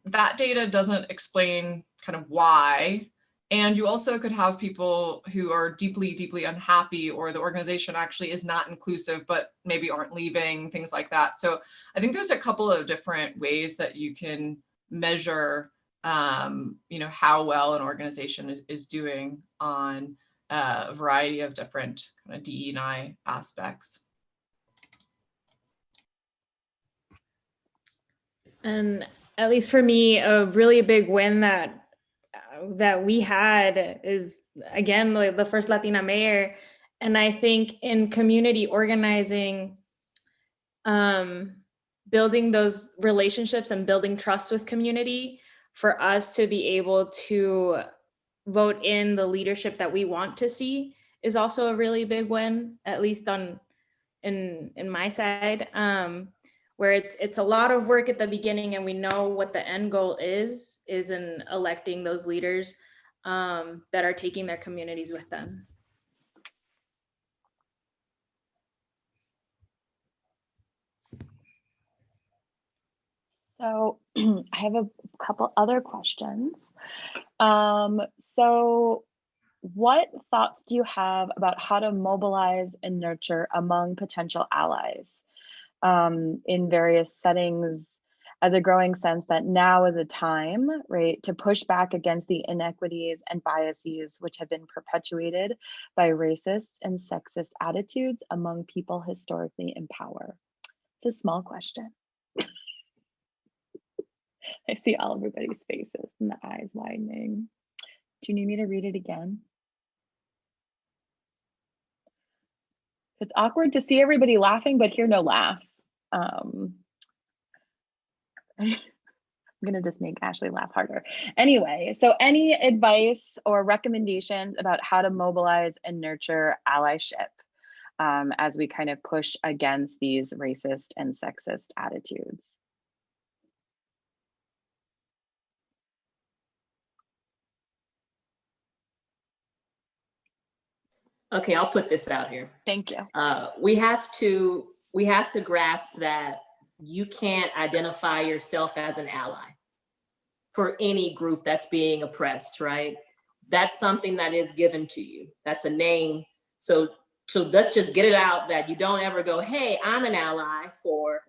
that data doesn't explain kind of why. And you also could have people who are deeply, deeply unhappy, or the organization actually is not inclusive, but maybe aren't leaving, things like that. So I think there's a couple of different ways that you can measure, how well an organization is doing on a variety of different kind of DE&I aspects. And at least for me, a really big win that we had is, again, the first Latina mayor. And I think in community organizing, building those relationships and building trust with community for us to be able to vote in the leadership that we want to see is also a really big win, at least in my side, where it's a lot of work at the beginning, and we know what the end goal is in electing those leaders that are taking their communities with them. So I have a couple other questions. So what thoughts do you have about how to mobilize and nurture among potential allies in various settings, as a growing sense that now is a time, right, to push back against the inequities and biases which have been perpetuated by racist and sexist attitudes among people historically in power? It's a small question. I see all everybody's faces and the eyes widening. Do you need me to read it again? It's awkward to see everybody laughing, but hear no laugh. I'm gonna just make Ashley laugh harder. Anyway, so any advice or recommendations about how to mobilize and nurture allyship as we kind of push against these racist and sexist attitudes? Okay, I'll put this out here. Thank you. We have to grasp that you can't identify yourself as an ally for any group that's being oppressed, right? That's something that is given to you. That's a name. So let's just get it out that you don't ever go, hey, I'm an ally for,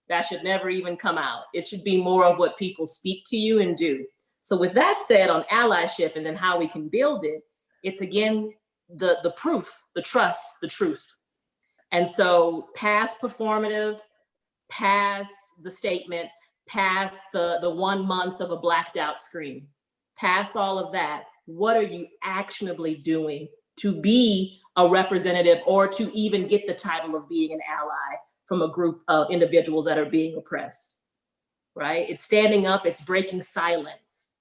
that should never even come out. It should be more of what people speak to you and do. So with that said, on allyship and then how we can build it, it's again, the proof, the trust, the truth. And so past performative, past the statement, past the 1 month of a blacked out screen, past all of that, what are you actionably doing to be a representative or to even get the title of being an ally from a group of individuals that are being oppressed, right? It's standing up, it's breaking silence,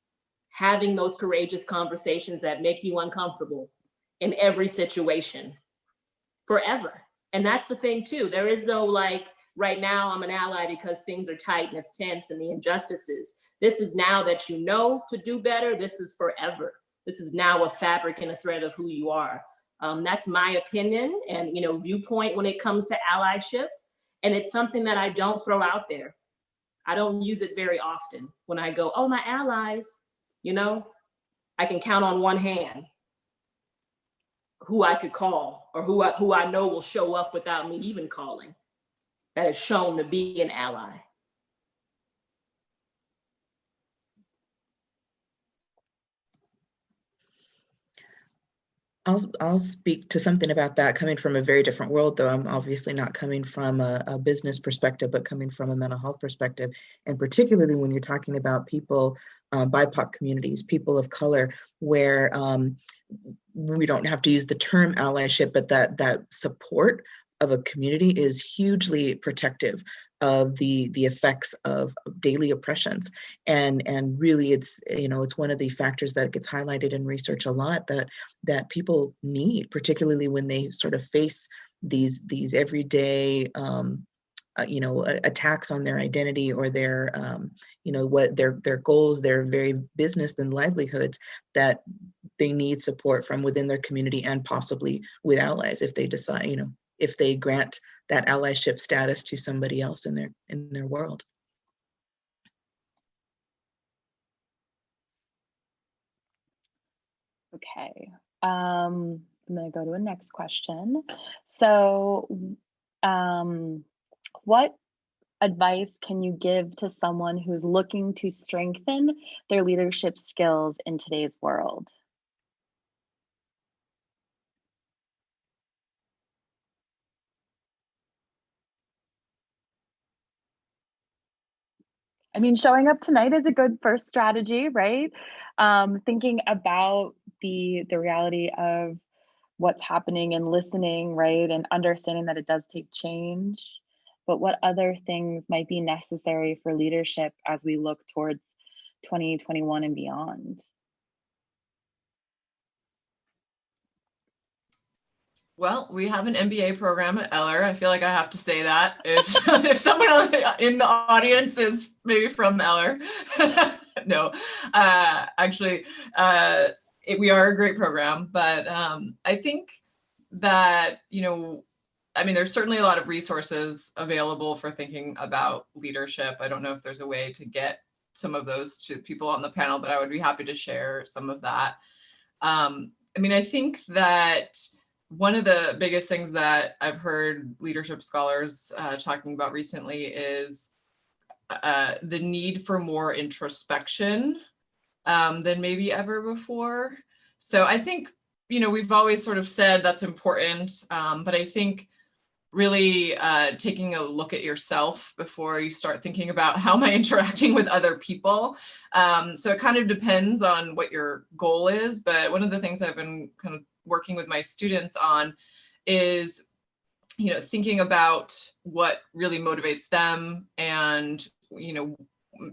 having those courageous conversations that make you uncomfortable in every situation. forever. And that's the thing too. There is no like, right now I'm an ally because things are tight and it's tense and the injustices. This is now that you know to do better. This is forever. This is now a fabric and a thread of who you are. That's my opinion and viewpoint when it comes to allyship. And it's something that I don't throw out there. I don't use it very often when I go, oh, my allies, I can count on one hand who I could call or who I know will show up without me even calling, that is shown to be an ally. I'll speak to something about that coming from a very different world, though I'm obviously not coming from a business perspective, but coming from a mental health perspective. And particularly when you're talking about people, BIPOC communities, people of color, where we don't have to use the term allyship, but that support of a community is hugely protective of the effects of daily oppressions, and really it's one of the factors that gets highlighted in research a lot that people need, particularly when they sort of face these everyday attacks on their identity or their what their goals, their very business and livelihoods, that they need support from within their community and possibly with allies if they decide, if they grant that allyship status to somebody else in their world. Okay, I'm going to go to a next question. So, what advice can you give to someone who's looking to strengthen their leadership skills in today's world? I mean, showing up tonight is a good first strategy, right? Thinking about the reality of what's happening and listening, right? And understanding that it does take change. But what other things might be necessary for leadership as we look towards 2021 and beyond? Well, we have an MBA program at Eller. I feel like I have to say that if someone in the audience is maybe from Eller. No, actually, we are a great program, but I think that, there's certainly a lot of resources available for thinking about leadership. I don't know if there's a way to get some of those to people on the panel, but I would be happy to share some of that. I think that one of the biggest things that I've heard leadership scholars talking about recently is the need for more introspection than maybe ever before. So I think, we've always sort of said that's important, but I think really taking a look at yourself before you start thinking about how am I interacting with other people. So it kind of depends on what your goal is, but one of the things I've been kind of working with my students on is, thinking about what really motivates them and,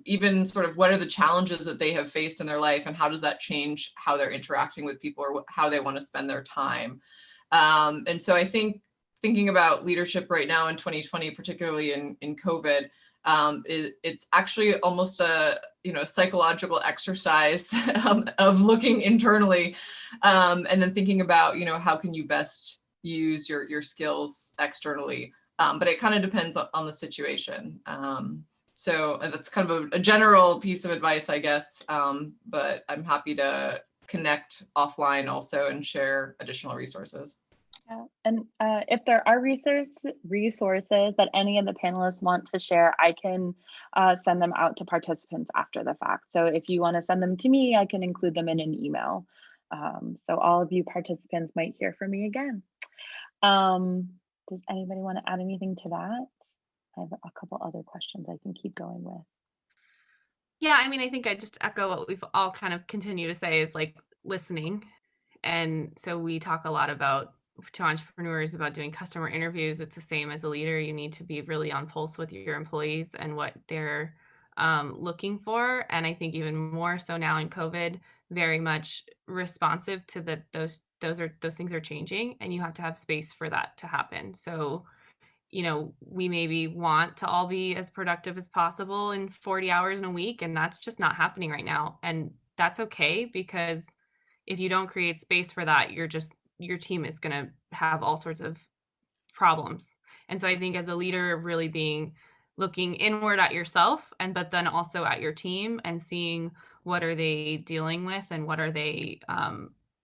even sort of what are the challenges that they have faced in their life and how does that change how they're interacting with people or how they want to spend their time. And so I think thinking about leadership right now in 2020, particularly in COVID, it's actually almost a psychological exercise of looking internally and then thinking about how can you best use your skills externally. But it kind of depends on the situation. So that's kind of a general piece of advice, I guess. But I'm happy to connect offline also and share additional resources. Yeah. And if there are resources that any of the panelists want to share, I can send them out to participants after the fact. So if you want to send them to me, I can include them in an email. So all of you participants might hear from me again. Does anybody want to add anything to that? I have a couple other questions I can keep going with. Yeah, I think I just echo what we've all kind of continue to say is like listening. And so we talk a lot about to entrepreneurs about doing customer interviews. It's the same as a leader. You need to be really on pulse with your employees and what they're looking for. And I think even more so now in COVID, very much responsive to those those things are changing, and you have to have space for that to happen. So, we maybe want to all be as productive as possible in 40 hours in a week, and that's just not happening right now. And that's okay, because if you don't create space for that, your team is going to have all sorts of problems. And so I think as a leader, really looking inward at yourself, but then also at your team, and seeing what are they dealing with, and what are they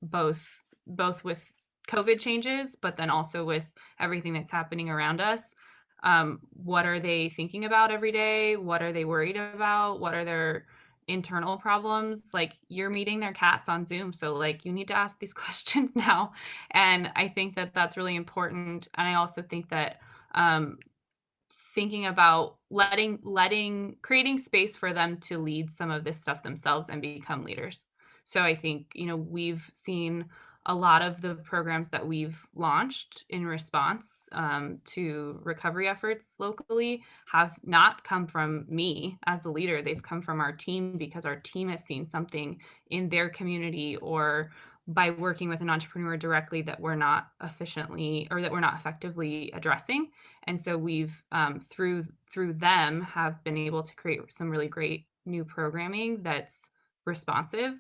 both with COVID changes, but then also with everything that's happening around us. What are they thinking about every day? What are they worried about? What are their internal problems? Like, you're meeting their cats on Zoom, so like you need to ask these questions now. And I think that that's really important. And I also think that thinking about creating space for them to lead some of this stuff themselves and become leaders. So I think, we've seen a lot of the programs that we've launched in response to recovery efforts locally have not come from me as the leader. They've come from our team, because our team has seen something in their community, or by working with an entrepreneur directly, that we're not effectively addressing. And so we've through them have been able to create some really great new programming that's responsive.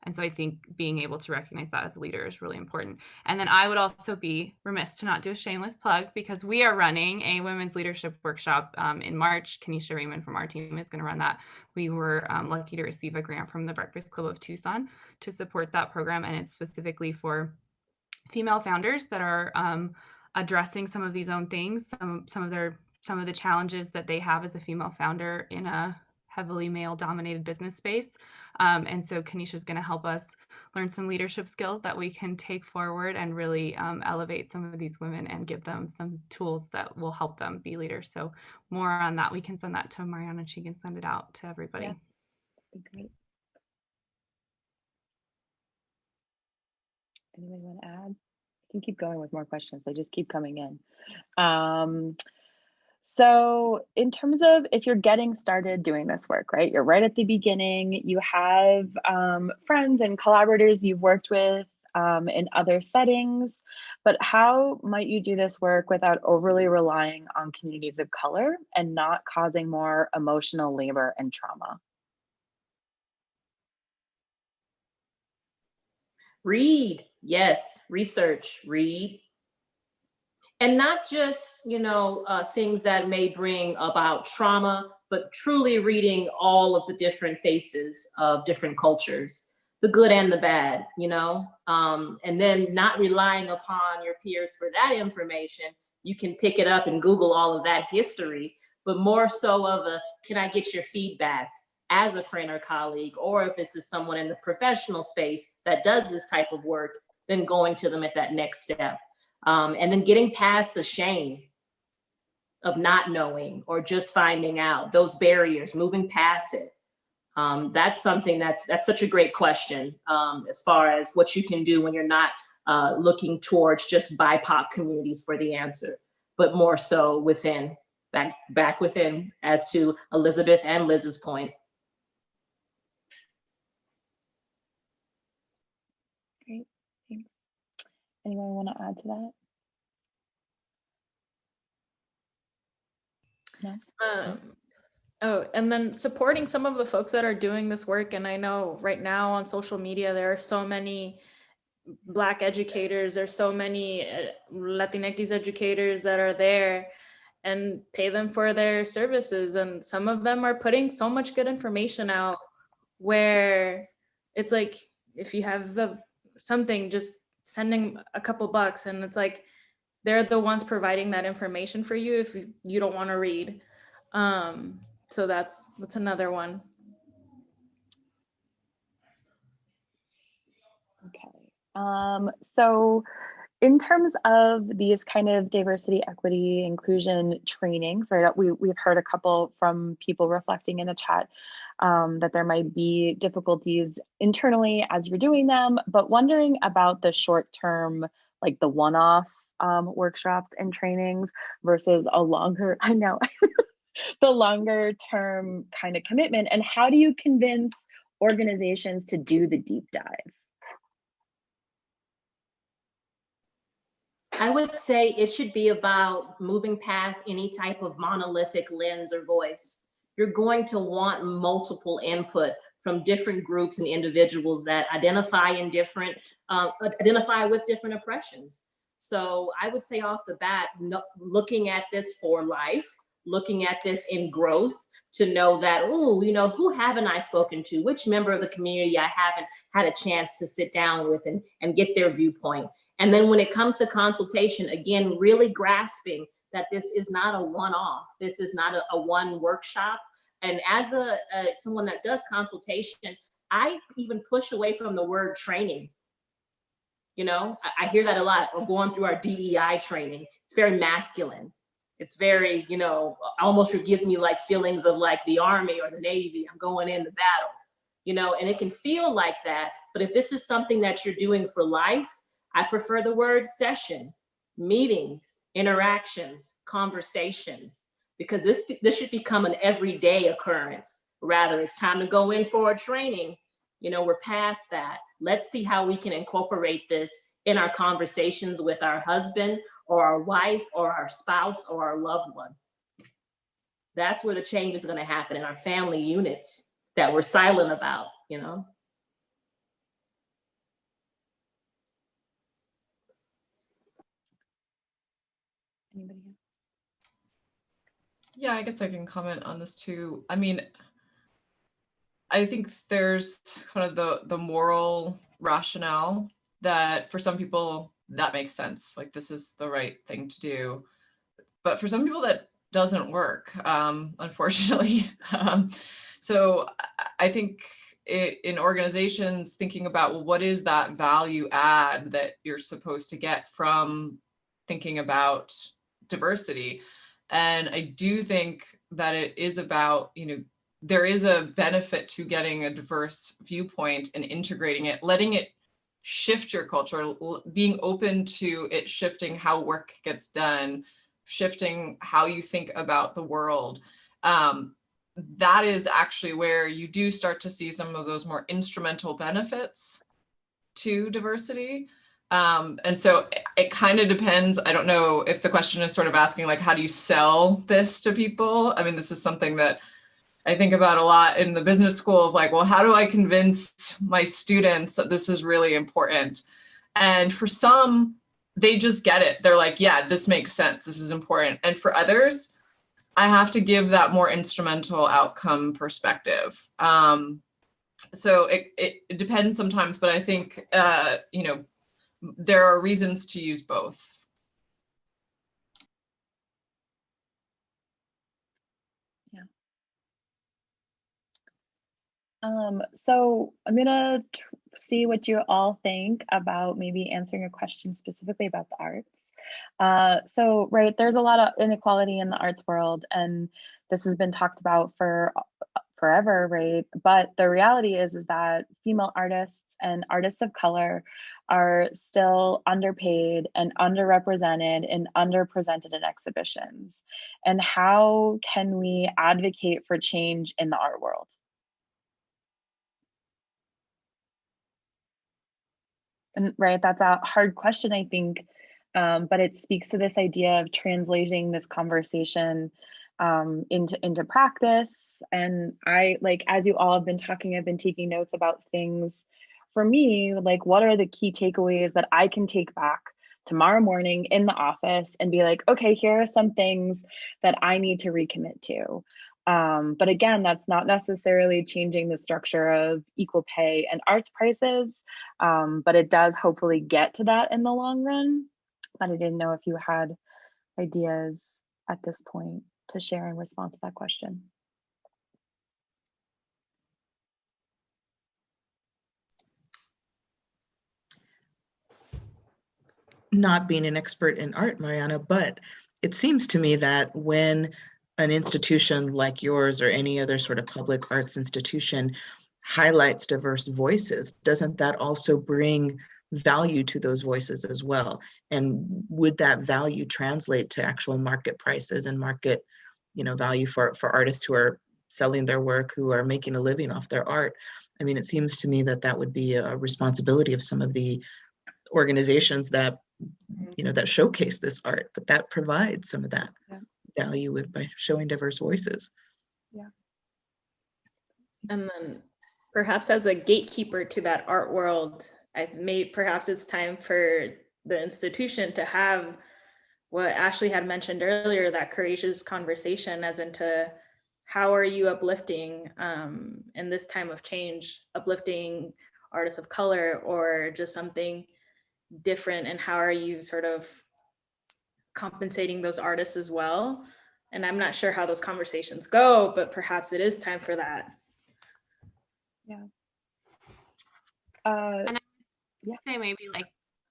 And so I think being able to recognize that as a leader is really important. And then I would also be remiss to not do a shameless plug, because we are running a women's leadership workshop in March. Kanisha Raymond from our team is going to run that. We were lucky to receive a grant from the Breakfast Club of Tucson to support that program. And it's specifically for female founders that are addressing some of these own things, some of the challenges that they have as a female founder in a heavily male-dominated business space. And so Kanisha is going to help us learn some leadership skills that we can take forward and really elevate some of these women and give them some tools that will help them be leaders. So more on that, we can send that to Mariana, and she can send it out to everybody. Yeah, that'd be great. Anybody want to add? I can keep going with more questions. They just keep coming in. So in terms of if you're getting started doing this work, right? You're right at the beginning. You have friends and collaborators you've worked with in other settings, but how might you do this work without overly relying on communities of color and not causing more emotional labor and trauma? Read, yes, research, read. And not just, things that may bring about trauma, but truly reading all of the different faces of different cultures, the good and the bad, and then not relying upon your peers for that information. You can pick it up and Google all of that history, but more so of can I get your feedback as a friend or colleague, or if this is someone in the professional space that does this type of work, then going to them at that next step. And then getting past the shame of not knowing or just finding out, those barriers, moving past it. That's something that's such a great question as far as what you can do when you're not looking towards just BIPOC communities for the answer, but more so within, back within, as to Elizabeth and Liz's point. Great, thanks. Anyone want to add to that? No? And then supporting some of the folks that are doing this work. And I know right now on social media, there are so many Black educators, there's so many Latinx educators that are there, and pay them for their services. And some of them are putting so much good information out where it's like, if you have something, just sending a couple bucks, and it's like, they're the ones providing that information for you if you don't want to read. So that's another one. Okay. So in terms of these kind of diversity, equity, inclusion trainings, right? We've heard a couple from people reflecting in the chat that there might be difficulties internally as you're doing them, but wondering about the short-term, like the one-off workshops and trainings versus a longer, I know, the longer term kind of commitment, and how do you convince organizations to do the deep dive? I would say it should be about moving past any type of monolithic lens or voice. You're going to want multiple input from different groups and individuals that identify with different oppressions. So I would say off the bat, looking at this for life, looking at this in growth, to know that, oh, you know, who haven't I spoken to? Which member of the community I haven't had a chance to sit down with and get their viewpoint. And then when it comes to consultation, again, really grasping that this is not a one-off. This is not a one workshop. And as someone that does consultation, I even push away from the word training. You know, I hear that a lot. We're going through our DEI training. It's very masculine. It's very, you know, almost gives me like feelings of like the Army or the Navy. I'm going into battle, you know, and it can feel like that. But if this is something that you're doing for life, I prefer the word session, meetings, interactions, conversations, because this should become an everyday occurrence. Rather, it's time to go in for a training. You know, we're past that. Let's see how we can incorporate this in our conversations with our husband or our wife or our spouse or our loved one. That's where the change is going to happen in our family units that we're silent about, you know? Anybody else? Yeah, I guess I can comment on this too. I mean, I think there's kind of the moral rationale that for some people that makes sense. Like, this is the right thing to do. But for some people that doesn't work, unfortunately. So I think in organizations, thinking about, well, what is that value add that you're supposed to get from thinking about diversity? And I do think that it is about, you know, there is a benefit to getting a diverse viewpoint and integrating it, letting it shift your culture, being open to it shifting how work gets done, shifting how you think about the world. That is actually where you do start to see some of those more instrumental benefits to diversity. And so it kind of depends. I don't know if the question is sort of asking, like, how do you sell this to people? I mean, this is something that I think about a lot in the business school of like, well, how do I convince my students that this is really important? And for some, they just get it. They're like, yeah, this makes sense. This is important. And for others, I have to give that more instrumental outcome perspective. So it depends sometimes, but I think, you know, there are reasons to use both. Yeah. So I'm gonna see what you all think about maybe answering a question specifically about the arts. So, right, there's a lot of inequality in the arts world, and this has been talked about for forever, right? But the reality is that female artists and artists of color are still underpaid and underrepresented and underpresented in exhibitions. And how can we advocate for change in the art world? And right, that's a hard question, I think, but it speaks to this idea of translating this conversation into practice. And I, like, as you all have been talking, I've been taking notes about things for me, like, what are the key takeaways that I can take back tomorrow morning in the office and be like, okay, here are some things that I need to recommit to. But again, that's not necessarily changing the structure of equal pay and arts prices, but it does hopefully get to that in the long run. But I didn't know if you had ideas at this point to share in response to that question. Not being an expert in art, Mariana, but it seems to me that when an institution like yours or any other sort of public arts institution highlights diverse voices, doesn't that also bring value to those voices as well? And would that value translate to actual market prices and market, you know, value for artists who are selling their work, who are making a living off their art? I mean, it seems to me that that would be a responsibility of some of the organizations that that showcase this art, but that provides some of that Yeah. value by showing diverse voices. Yeah. And then perhaps as a gatekeeper to that art world, perhaps it's time for the institution to have what Ashley had mentioned earlier, that courageous conversation as into how are you uplifting in this time of change, uplifting artists of color or just something different, and how are you sort of compensating those artists as well? And I'm not sure how those conversations go, but perhaps it is time for that. Yeah. And I yeah. say maybe like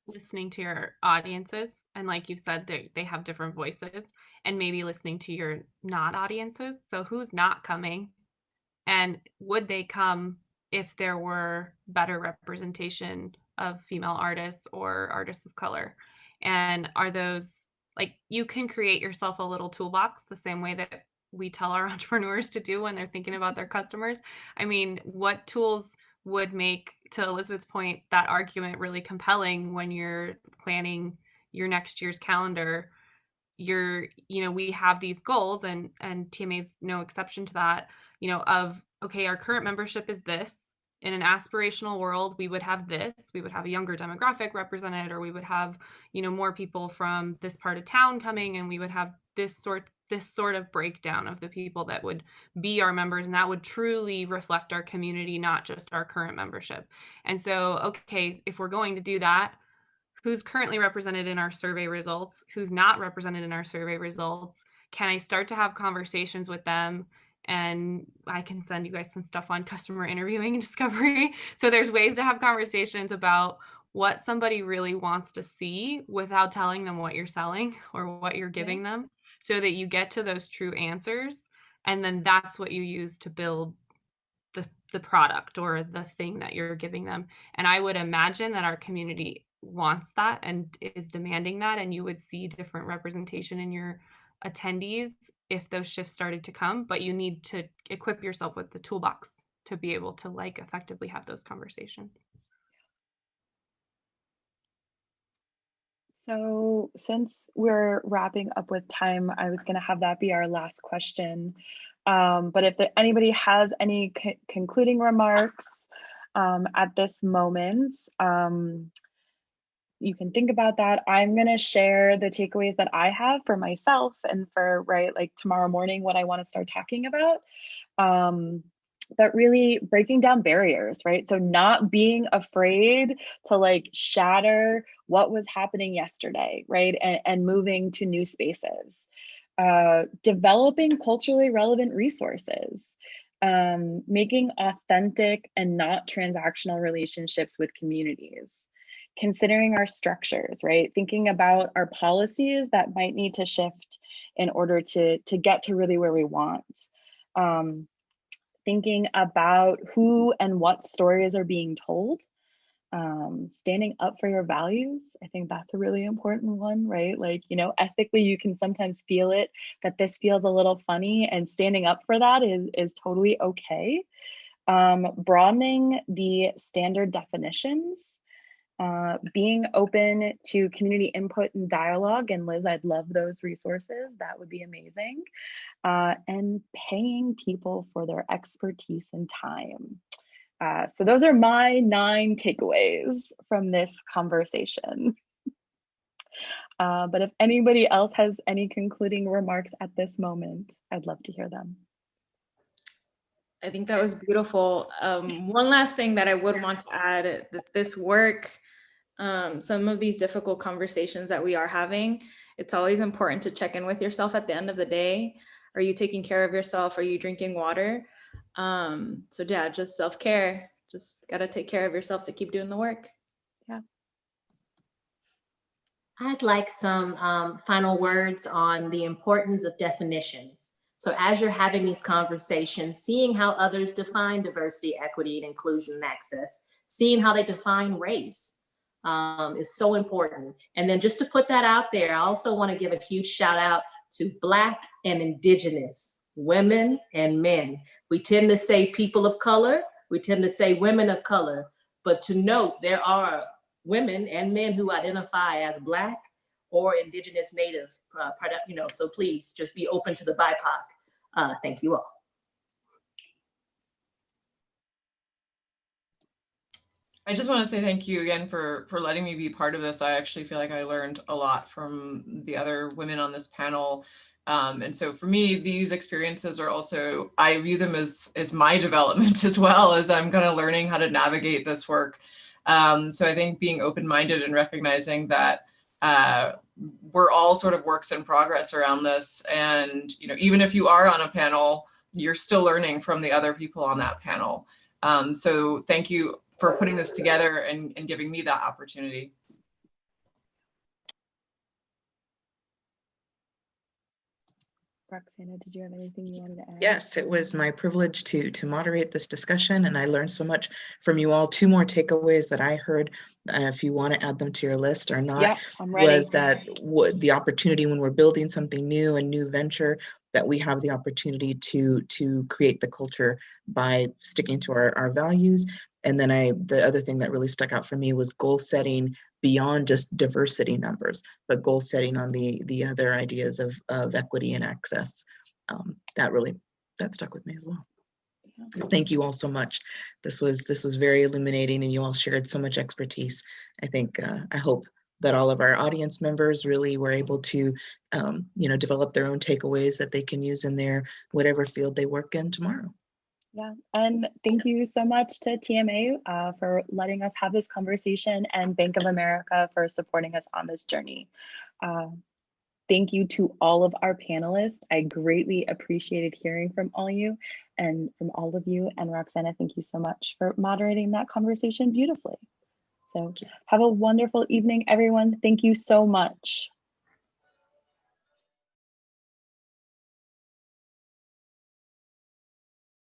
listening to your audiences, and like you said, they have different voices, and maybe listening to your not audiences. So who's not coming, and would they come if there were better representation of female artists or artists of color? And are those, like, you can create yourself a little toolbox the same way that we tell our entrepreneurs to do when they're thinking about their customers. I mean, what tools would make, to Elizabeth's point, that argument really compelling when you're planning your next year's calendar? We have these goals, and TMA is no exception to that, of, okay, our current membership is this. In an aspirational world, we would have this. We would have a younger demographic represented, or we would have, more people from this part of town coming, and we would have this sort of breakdown of the people that would be our members, and that would truly reflect our community, not just our current membership. And so, okay, if we're going to do that, who's currently represented in our survey results, who's not represented in our survey results? Can I start to have conversations with them? And I can send you guys some stuff on customer interviewing and discovery. So there's ways to have conversations about what somebody really wants to see without telling them what you're selling or what you're giving them, so that you get to those true answers. And then that's what you use to build the product or the thing that you're giving them. And I would imagine that our community wants that and is demanding that, and you would see different representation in your attendees if those shifts started to come. But you need to equip yourself with the toolbox to be able to effectively have those conversations. So since we're wrapping up with time, I was going to have that be our last question. But if anybody has any concluding remarks at this moment, you can think about that. I'm going to share the takeaways that I have for myself and for, tomorrow morning, what I want to start talking about. But really breaking down barriers, right? So not being afraid to shatter what was happening yesterday, right? And moving to new spaces. Developing culturally relevant resources. Making authentic and not transactional relationships with communities. Considering our structures, right? Thinking about our policies that might need to shift in order to get to really where we want. Thinking about who and what stories are being told. Standing up for your values. I think that's a really important one, right? Ethically, you can sometimes feel it, that this feels a little funny, and standing up for that is totally okay. Broadening the standard definitions. Being open to community input and dialogue. And Liz, I'd love those resources. That would be amazing. And paying people for their expertise and time. So those are my 9 takeaways from this conversation. But if anybody else has any concluding remarks at this moment, I'd love to hear them. I think that was beautiful. One last thing that I would want to add, that this work, some of these difficult conversations that we are having, it's always important to check in with yourself at the end of the day. Are you taking care of yourself? Are you drinking water? So yeah, just self-care. Just got to take care of yourself to keep doing the work. Yeah. I'd like some final words on the importance of definitions. So as you're having these conversations, seeing how others define diversity, equity, and inclusion and access, seeing how they define race is so important. And then just to put that out there, I also want to give a huge shout out to Black and Indigenous women and men. We tend to say people of color, we tend to say women of color, but to note there are women and men who identify as Black or Indigenous Native, so please just be open to the BIPOC. Thank you all. I just want to say thank you again for letting me be part of this. I actually feel like I learned a lot from the other women on this panel. And so for me, these experiences are also, I view them as my development as well, as I'm kind of learning how to navigate this work. So I think being open-minded and recognizing that we're all sort of works in progress around this. And even if you are on a panel, you're still learning from the other people on that panel. So thank you for putting this together and giving me that opportunity. Roxana, did you have anything you wanted to add? Yes, it was my privilege to moderate this discussion, and I learned so much from you all. 2 more takeaways that I heard, if you want to add them to your list or not, Yeah, I'm ready. was that the opportunity when we're building something new, a new venture, that we have the opportunity to create the culture by sticking to our values. And then the other thing that really stuck out for me was goal setting beyond just diversity numbers, but goal setting on the other ideas of equity and access. That stuck with me as well. Thank you all so much. This was very illuminating, and you all shared so much expertise. I hope that all of our audience members really were able to develop their own takeaways that they can use in their whatever field they work in tomorrow. Yeah, and thank you so much to TMA for letting us have this conversation, and Bank of America for supporting us on this journey. Thank you to all of our panelists. I greatly appreciated hearing from all of you. And Roxana, thank you so much for moderating that conversation beautifully. So have a wonderful evening, everyone. Thank you so much.